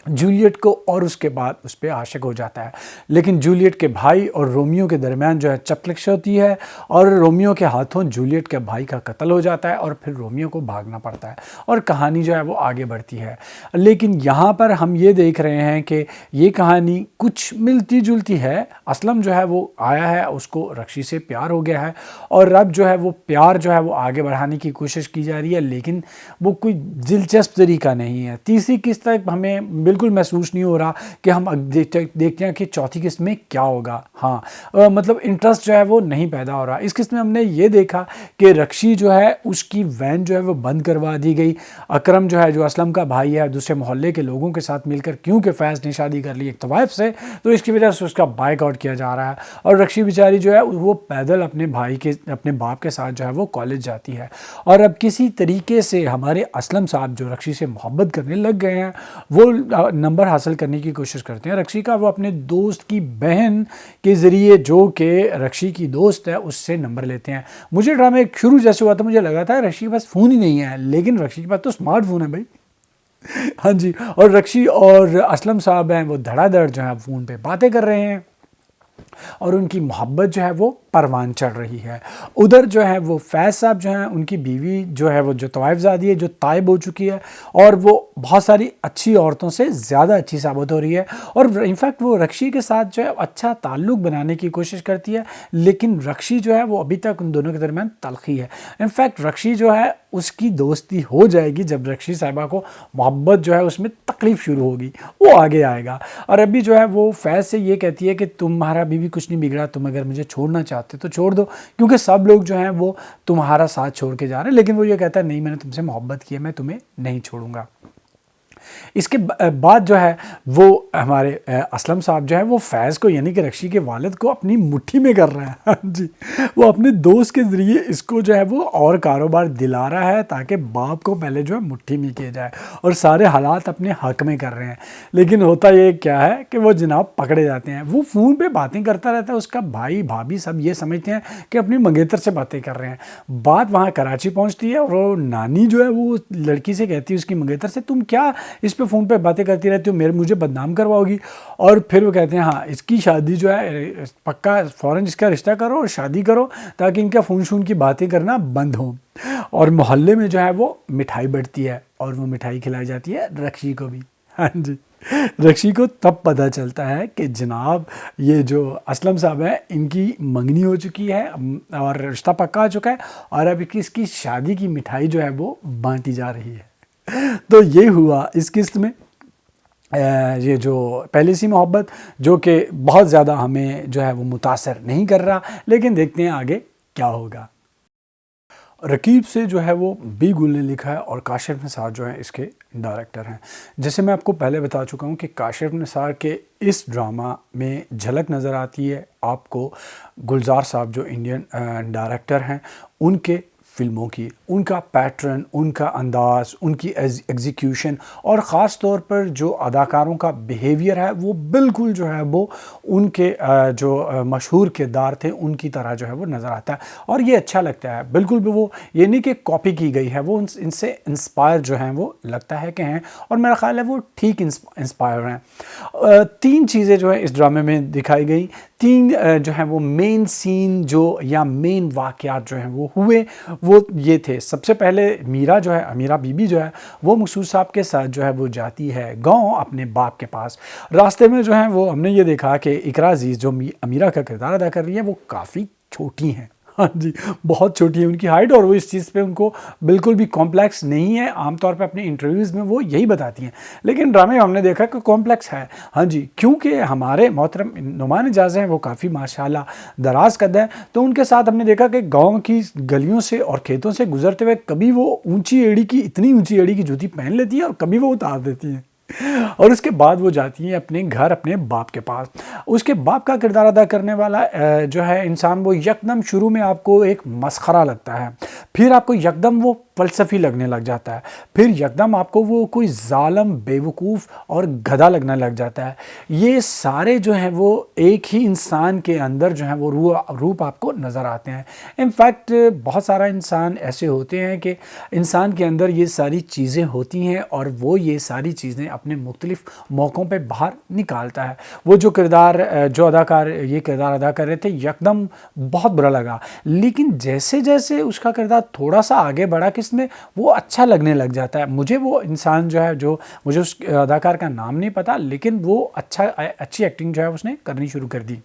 جولیٹ کو، اور اس کے بعد اس پہ عاشق ہو جاتا ہے، لیکن جولیٹ کے بھائی اور رومیو کے درمیان جو ہے چپلش ہوتی ہے، اور رومیو کے ہاتھوں جولیٹ کے بھائی کا قتل ہو جاتا ہے، اور پھر رومیو کو بھاگنا پڑتا ہے، اور کہانی جو ہے وہ آگے بڑھتی ہے۔ لیکن یہاں پر ہم یہ دیکھ رہے ہیں کہ یہ کہانی کچھ ملتی جلتی ہے۔ اسلم جو ہے وہ آیا ہے، اس کو رکشی سے پیار ہو گیا ہے، اور اب جو ہے وہ پیار جو ہے وہ آگے بڑھانے کی کوشش کی جا رہی ہے، لیکن وہ کوئی دلچسپ طریقہ نہیں ہے۔ تیسری قسط تک ہمیں بالکل محسوس نہیں ہو رہا کہ ہم دیکھتے ہیں کہ چوتھی قسط میں کیا ہوگا. ہاں مطلب انٹرسٹ جو ہے وہ نہیں پیدا ہو رہا. اس قسط میں ہم نے یہ دیکھا کہ رکشی جو ہے اس کی وین جو ہے وہ بند کروا دی گئی. اکرم جو ہے جو اسلم کا بھائی ہے دوسرے محلے کے لوگوں کے ساتھ مل کر, کیونکہ فیض نے شادی کر لی ایک طوائف سے, تو اس کی وجہ سے اس کا بائک آؤٹ کیا جا رہا ہے. اور رکشی بیچاری جو ہے وہ پیدل اپنے باپ کے ساتھ جو ہے وہ کالج جاتی ہے. اور اب کسی طریقے سے ہمارے اسلم صاحب جو رکشی سے محبت کرنے لگ گئے ہیں, وہ نمبر حاصل کرنے کی کوشش کرتے ہیں رکشی کا. وہ اپنے دوست کی بہن کے ذریعے, جو کہ رکشی کی دوست ہے, اس سے نمبر لیتے ہیں. مجھے ڈرامے شروع جیسے ہوا تھا مجھے لگا تھا رکشی کے پاس فون ہی نہیں ہے, لیکن رکشی کے پاس تو اسمارٹ فون ہے بھائی. ہاں جی, اور رکشی اور اسلم صاحب ہیں وہ دھڑا دھڑ جو ہے فون پہ باتیں کر رہے ہیں اور ان کی محبت جو ہے وہ پروان چڑھ رہی ہے. ادھر جو ہے وہ فیض صاحب جو ہیں, ان کی بیوی جو ہے وہ جو طوائف زادی ہے, جو تائب ہو چکی ہے اور وہ بہت ساری اچھی عورتوں سے زیادہ اچھی ثابت ہو رہی ہے. اور انفیکٹ وہ رکشی کے ساتھ جو ہے اچھا تعلق بنانے کی کوشش کرتی ہے, لیکن رکشی جو ہے وہ ابھی تک ان دونوں کے درمیان تلخی ہے. انفیکٹ رکشی جو ہے اس کی دوستی ہو جائے گی جب رکشی صاحبہ کو محبت جو ہے اس میں تکلیف شروع ہوگی, وہ آگے آئے گا. اور ابھی جو ہے وہ فیض سے یہ کہتی ہے کہ تمہارا بیوی کچھ نہیں بگڑا, تم اگر مجھے چھوڑنا چاہتے تو چھوڑ دو, کیونکہ سب لوگ جو ہیں وہ تمہارا ساتھ چھوڑ کے جا رہے ہیں. لیکن وہ یہ کہتا ہے نہیں, میں نے تم سے محبت کی ہے, میں تمہیں نہیں چھوڑوں گا. اس کے بعد جو ہے وہ ہمارے اسلم صاحب جو ہے وہ فیض کو یعنی کہ رکشی کے والد کو اپنی مٹھی میں کر رہا ہے. جی, وہ اپنے دوست کے ذریعے اس کو جو ہے وہ اور کاروبار دلا رہا ہے تاکہ باپ کو پہلے جو ہے مٹھی میں کیا جائے, اور سارے حالات اپنے حق میں کر رہے ہیں. لیکن ہوتا یہ کیا ہے کہ وہ جناب پکڑے جاتے ہیں. وہ فون پہ باتیں کرتا رہتا ہے, اس کا بھائی بھابھی سب یہ سمجھتے ہیں کہ اپنی منگیتر سے باتیں کر رہے ہیں. بات وہاں کراچی پہنچتی ہے اور وہ نانی جو ہے وہ لڑکی سے کہتی ہے اس کی منگیتر سے, تم کیا اس پہ فون پہ باتیں کرتی رہتی ہو, مجھے بدنام کرواؤ گی. اور پھر وہ کہتے ہیں ہاں اس کی شادی جو ہے پکا فوراً اس کا رشتہ کرو اور شادی کرو تاکہ ان کا فون شون کی باتیں کرنا بند ہوں. اور محلے میں جو ہے وہ مٹھائی بڑھتی ہے اور وہ مٹھائی کھلائی جاتی ہے رکشی کو بھی. ہاں جی, رکشی کو تب پتہ چلتا ہے کہ جناب یہ جو اسلم صاحب ہیں ان کی منگنی ہو چکی ہے اور رشتہ پکا ہو چکا ہے, اور اب اس کی شادی کی مٹھائی جو ہے وہ بانٹی جا رہی ہے. تو یہ ہوا اس قسط میں یہ جو پہلی سی محبت, جو کہ بہت زیادہ ہمیں جو ہے وہ متاثر نہیں کر رہا, لیکن دیکھتے ہیں آگے کیا ہوگا. رقیب سے جو ہے وہ بی گل نے لکھا ہے اور کاشف نثار جو ہیں اس کے ڈائریکٹر ہیں. جیسے میں آپ کو پہلے بتا چکا ہوں کہ کاشف نثار کے اس ڈرامہ میں جھلک نظر آتی ہے آپ کو گلزار صاحب جو انڈین ڈائریکٹر ہیں ان کے فلموں کی, ان کا پیٹرن, ان کا انداز, ان کی ایگزیکیوشن, اور خاص طور پر جو اداکاروں کا بیہیویئر ہے وہ بالکل جو ہے وہ ان کے جو مشہور کردار تھے ان کی طرح جو ہے وہ نظر آتا ہے. اور یہ اچھا لگتا ہے, بالکل بھی وہ یہ نہیں کہ کاپی کی گئی ہے, وہ ان سے انسپائر جو ہیں وہ لگتا ہے کہ ہیں, اور میرا خیال ہے وہ ٹھیک انسپائر ہیں. 3 چیزیں جو ہے اس ڈرامے میں دکھائی گئی, 3 جو ہیں وہ مین سین جو یا مین واقعات جو ہیں وہ ہوئے وہ یہ تھے. سب سے پہلے میرا جو ہے امیرہ بی بی جو ہے وہ مقصود صاحب کے ساتھ جو ہے وہ جاتی ہے گاؤں اپنے باپ کے پاس. راستے میں جو ہے وہ ہم نے یہ دیکھا کہ اقرا عزیز جو امیرہ کا کردار ادا کر رہی ہے وہ کافی چھوٹی ہیں. ہاں جی, بہت چھوٹی ہے ان کی ہائٹ, اور وہ اس چیز پہ ان کو بالکل بھی کمپلیکس نہیں ہے. عام طور پہ اپنے انٹرویوز میں وہ یہی بتاتی ہیں, لیکن ڈرامے میں ہم نے دیکھا کہ کمپلیکس ہے. ہاں جی, کیونکہ ہمارے محترم نعمان اجاز ہیں وہ کافی ماشاءاللہ دراز قد ہیں, تو ان کے ساتھ ہم نے دیکھا کہ گاؤں کی گلیوں سے اور کھیتوں سے گزرتے ہوئے کبھی وہ اتنی اونچی ایڑی کی جوتی پہن لیتی ہیں اور کبھی وہ اتار دیتی ہیں. اور اس کے بعد وہ جاتی ہیں اپنے گھر اپنے باپ کے پاس. اس کے باپ کا کردار ادا کرنے والا جو ہے انسان وہ یکدم شروع میں آپ کو ایک مسخرہ لگتا ہے, پھر آپ کو یکدم وہ فلسفی لگنے لگ جاتا ہے, پھر یکدم آپ کو وہ کوئی ظالم بیوقوف اور گدھا لگنے لگ جاتا ہے. یہ سارے جو ہیں وہ ایک ہی انسان کے اندر جو ہیں وہ روپ آپ کو نظر آتے ہیں. انفیکٹ بہت سارا انسان ایسے ہوتے ہیں کہ انسان کے اندر یہ ساری چیزیں ہوتی ہیں اور وہ یہ ساری چیزیں اپنے مختلف موقعوں پہ باہر نکالتا ہے. وہ جو اداکار یہ کردار ادا کر رہے تھے یکدم بہت برا لگا, لیکن جیسے جیسے اس کا کردار تھوڑا سا آگے بڑھا کس میں وہ اچھا لگنے لگ جاتا ہے. مجھے وہ انسان جو ہے جو مجھے اس اداکار کا نام نہیں پتا, لیکن وہ اچھی ایکٹنگ جو ہے اس نے کرنی شروع کر دی.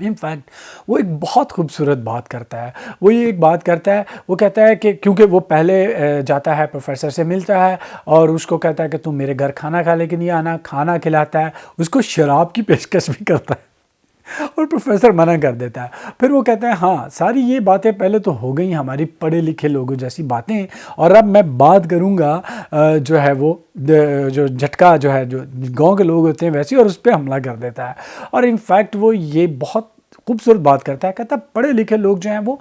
ان فیکٹ وہ ایک بہت خوبصورت بات کرتا ہے. وہ یہ ایک بات کرتا ہے، وہ کہتا ہے کہ کیونکہ وہ پہلے جاتا ہے پروفیسر سے ملتا ہے اور اس کو کہتا ہے کہ تم میرے گھر کھانا کھا لے کے نہیں آنا، کھانا کھلاتا ہے، اس کو شراب کی پیشکش بھی کرتا ہے اور پروفیسر منع کر دیتا ہے. پھر وہ کہتا ہے ہاں ساری یہ باتیں پہلے تو ہو گئی ہماری پڑھے لکھے لوگوں جیسی باتیں، اور اب میں بات کروں گا جو ہے وہ جو جھٹکا جو ہے جو گاؤں کے لوگ ہوتے ہیں ویسے، اور اس پہ حملہ کر دیتا ہے. اور ان فیکٹ وہ یہ بہت خوبصورت بات کرتا ہے، کہتا ہے پڑھے لکھے لوگ جو ہیں وہ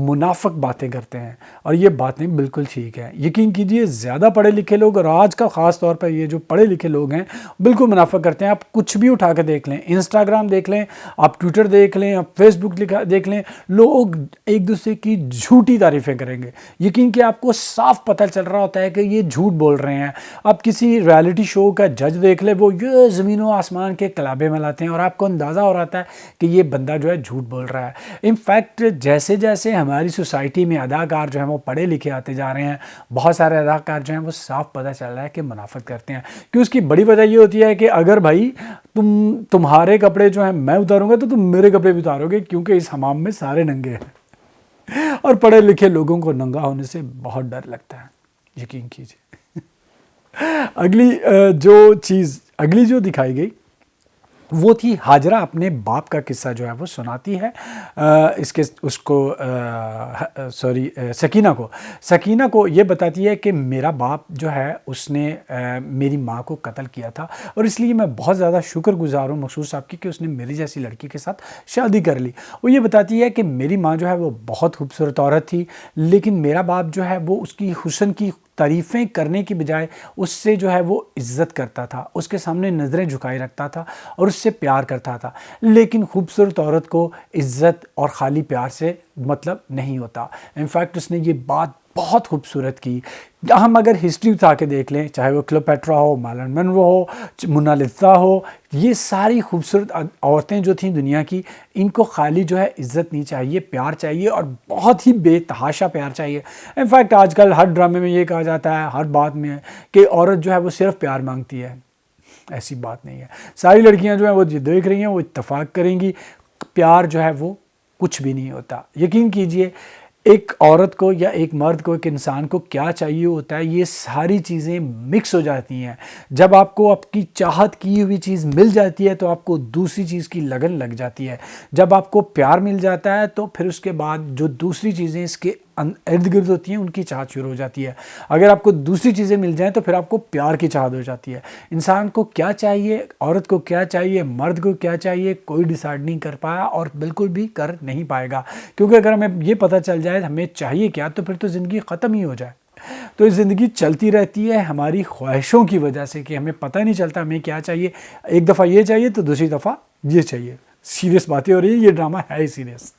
منافق باتیں کرتے ہیں، اور یہ باتیں بالکل ٹھیک ہیں. یقین کیجئے زیادہ پڑھے لکھے لوگ، اور آج کا خاص طور پر یہ جو پڑھے لکھے لوگ ہیں بالکل منافق کرتے ہیں. آپ کچھ بھی اٹھا کے دیکھ لیں، انسٹاگرام دیکھ لیں، آپ ٹویٹر دیکھ لیں، آپ فیس بک دیکھ لیں، لوگ ایک دوسرے کی جھوٹی تعریفیں کریں گے. یقین کہ آپ کو صاف پتہ چل رہا ہوتا ہے کہ یہ جھوٹ بول رہے ہیں. آپ کسی ریالٹی شو کا جج دیکھ لیں، وہ یہ زمین و آسمان کے کلابے ملاتے ہیں اور آپ کو اندازہ ہو رہا ہے کہ یہ بندہ جو ہے جھوٹ بول رہا ہے. ان فیکٹ جیسے جیسے ہماری سوسائٹی میں اداکار جو ہیں وہ پڑھے لکھے آتے جا رہے ہیں، بہت سارے اداکار جو ہیں وہ صاف پتہ چل رہا ہے کہ منافقت کرتے ہیں. کہ اس کی بڑی وجہ یہ ہوتی ہے کہ اگر بھائی تمہارے کپڑے جو ہیں میں اتاروں گا تو تم میرے کپڑے بھی اتارو گے، کیونکہ اس حمام میں سارے ننگے ہیں. اور پڑھے لکھے لوگوں کو ننگا ہونے سے بہت ڈر لگتا ہے، یقین کیجیے. اگلی جو دکھائی گئی وہ تھی ہاجرہ اپنے باپ کا قصہ جو ہے وہ سناتی ہے سکینہ کو یہ بتاتی ہے کہ میرا باپ جو ہے اس نے میری ماں کو قتل کیا تھا، اور اس لیے میں بہت زیادہ شکر گزار ہوں مقصود صاحب کی کہ اس نے میری جیسی لڑکی کے ساتھ شادی کر لی. وہ یہ بتاتی ہے کہ میری ماں جو ہے وہ بہت خوبصورت عورت تھی، لیکن میرا باپ جو ہے وہ اس کی حسن کی تعریفیں کرنے کی بجائے اس سے جو ہے وہ عزت کرتا تھا، اس کے سامنے نظریں جھکائے رکھتا تھا اور اس سے پیار کرتا تھا. لیکن خوبصورت عورت کو عزت اور خالی پیار سے مطلب نہیں ہوتا. انفیکٹ اس نے یہ بات بہت خوبصورت کی. ہم اگر ہسٹری اٹھا کے دیکھ لیں، چاہے وہ کلیوپیٹرا ہو، مارلن منرو ہو، مونالیزا ہو، یہ ساری خوبصورت عورتیں جو تھیں دنیا کی، ان کو خالی جو ہے عزت نہیں چاہیے، پیار چاہیے، اور بہت ہی بے تحاشا پیار چاہیے. انفیکٹ آج کل ہر ڈرامے میں یہ کہا جاتا ہے، ہر بات میں، کہ عورت جو ہے وہ صرف پیار مانگتی ہے. ایسی بات نہیں ہے. ساری لڑکیاں جو ہیں وہ دیکھ رہی ہیں وہ اتفاق کریں گی، پیار جو ہے وہ کچھ بھی نہیں ہوتا. یقین کیجئے ایک عورت کو یا ایک مرد کو، ایک انسان کو کیا چاہیے ہوتا ہے، یہ ساری چیزیں مکس ہو جاتی ہیں. جب آپ کو آپ کی چاہت کی ہوئی چیز مل جاتی ہے تو آپ کو دوسری چیز کی لگن لگ جاتی ہے. جب آپ کو پیار مل جاتا ہے تو پھر اس کے بعد جو دوسری چیزیں اس کے ارد گرد ہوتی ہیں ان کی چاہت شروع ہو جاتی ہے. اگر آپ کو دوسری چیزیں مل جائیں تو پھر آپ کو پیار کی چاہت ہو جاتی ہے. انسان کو کیا چاہیے، عورت کو کیا چاہیے، مرد کو کیا چاہیے، کوئی ڈیسائیڈ نہیں کر پایا اور بالکل بھی کر نہیں پائے گا. کیونکہ اگر ہمیں یہ پتہ چل جائے ہمیں چاہیے کیا تو پھر تو زندگی ختم ہی ہو جائے. تو یہ زندگی چلتی رہتی ہے ہماری خواہشوں کی وجہ سے، کہ ہمیں پتہ نہیں چلتا ہمیں کیا چاہیے. ایک دفعہ یہ چاہیے تو دوسری دفعہ یہ چاہیے. سیریس باتیں ہو رہی ہیں، یہ ڈرامہ ہے ہی سیریس.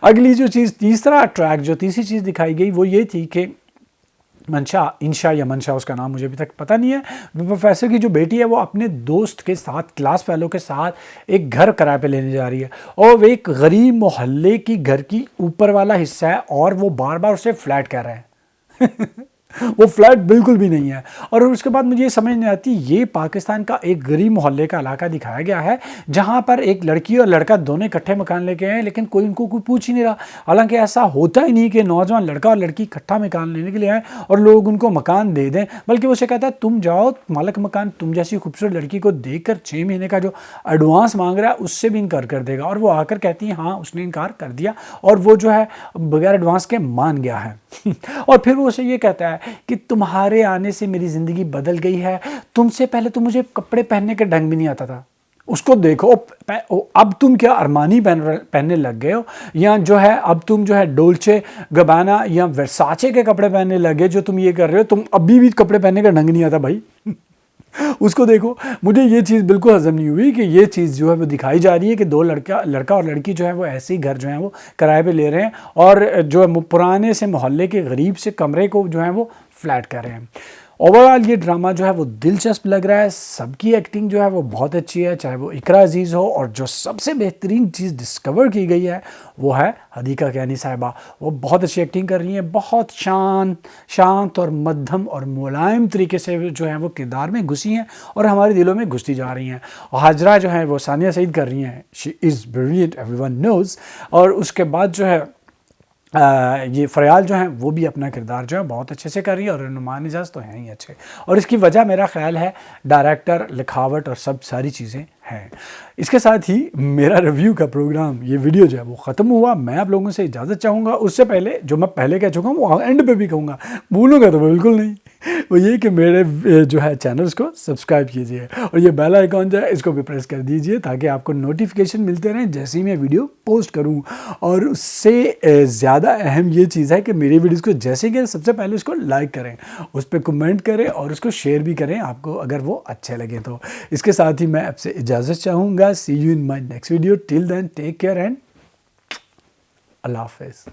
اگلی جو چیز، تیسری چیز دکھائی گئی وہ یہ تھی کہ انشا اس کا نام مجھے ابھی تک پتہ نہیں ہے، پروفیسر کی جو بیٹی ہے وہ اپنے دوست کے ساتھ، کلاس فیلو کے ساتھ ایک گھر کرائے پہ لینے جا رہی ہے، اور وہ ایک غریب محلے کی گھر کی اوپر والا حصہ ہے، اور وہ بار بار اسے فلیٹ کہہ رہے ہیں. وہ فلیٹ بالکل بھی نہیں ہے. اور اس کے بعد مجھے یہ سمجھ نہیں آتی، یہ پاکستان کا ایک غریب محلے کا علاقہ دکھایا گیا ہے جہاں پر ایک لڑکی اور لڑکا دونوں اکٹھے مکان لے کے ہیں، لیکن کوئی ان کو کوئی پوچھ ہی نہیں رہا. حالانکہ ایسا ہوتا ہی نہیں کہ نوجوان لڑکا اور لڑکی اکٹھا مکان لینے کے لیے آئیں اور لوگ ان کو مکان دے دیں، بلکہ وہ سے کہتا ہے تم جاؤ مالک مکان تم جیسی خوبصورت لڑکی کو دیکھ کر 6 مہینے کا جو ایڈوانس مانگ رہا ہے اس سے بھی انکار کر دے گا. اور وہ آ کر کہتی ہے ہاں اس نے انکار کر دیا، اور وہ جو ہے بغیر ایڈوانس کے مان گیا ہے. اور پھر وہ اسے یہ کہتا ہے کہ تمہارے آنے سے میری زندگی بدل گئی ہے، تم سے پہلے تو مجھے کپڑے پہننے کا ڈھنگ بھی نہیں آتا تھا. اس کو دیکھو اب تم کیا ارمانی پہننے لگ گئے ہو، یا جو ہے اب تم جو ہے ڈولچے گبانا یا ورساچے کے کپڑے پہننے لگے، جو تم یہ کر رہے ہو، تم ابھی بھی کپڑے پہننے کا ڈھنگ نہیں آتا بھائی. اس کو دیکھو. مجھے یہ چیز بالکل ہضم نہیں ہوئی کہ یہ چیز جو ہے وہ دکھائی جا رہی ہے کہ دو لڑکا اور لڑکی جو ہے وہ ایسے ہی گھر جو ہیں وہ کرائے پہ لے رہے ہیں، اور جو پرانے سے محلے کے غریب سے کمرے کو جو ہے وہ فلیٹ کر رہے ہیں. اوورآل یہ ڈرامہ جو ہے وہ دلچسپ لگ رہا ہے، سب کی ایکٹنگ جو ہے وہ بہت اچھی ہے، چاہے وہ اقرا عزیز ہو، اور جو سب سے بہترین چیز ڈسکور کی گئی ہے وہ ہے حدیقہ کیانی صاحبہ. وہ بہت اچھی ایکٹنگ کر رہی ہیں، بہت شانت اور مدھم اور ملائم طریقے سے جو ہیں وہ کردار میں گھسی ہیں اور ہمارے دلوں میں گھستی جا رہی ہیں. اور حاجرہ جو ہیں وہ ثانیہ سعید کر رہی ہیں، she is brilliant everyone knows. اور اس کے بعد جو ہے یہ فریال جو ہیں وہ بھی اپنا کردار جو ہے بہت اچھے سے کر رہی ہے، اور نعمان اعجاز تو ہیں ہی اچھے. اور اس کی وجہ میرا خیال ہے ڈائریکٹر، لکھاوٹ اور سب ساری چیزیں ہیں. اس کے ساتھ ہی میرا ریویو کا پروگرام، یہ ویڈیو جو ہے وہ ختم ہوا. میں آپ لوگوں سے اجازت چاہوں گا. اس سے پہلے جو میں پہلے کہہ چکا ہوں وہ اینڈ پہ بھی کہوں گا، بھولوں گا تو بالکل نہیں. وہ یہ کہ میرے جو ہے چینلز کو سبسکرائب کیجئے، اور یہ بیل آئیکن جو ہے اس کو بھی پریس کر دیجئے تاکہ آپ کو نوٹیفیکیشن ملتے رہیں جیسے ہی میں ویڈیو پوسٹ کروں. اور اس سے زیادہ اہم یہ چیز ہے کہ میری ویڈیوز کو جیسے کہ سب سے پہلے اس کو لائک کریں، اس پہ کمنٹ کریں اور اس کو شیئر بھی کریں آپ کو اگر وہ اچھے لگیں تو. اس کے ساتھ ہی میں آپ سے اجازت چاہوں گا. See you in my next video. Till then take care and اللہ حافظ.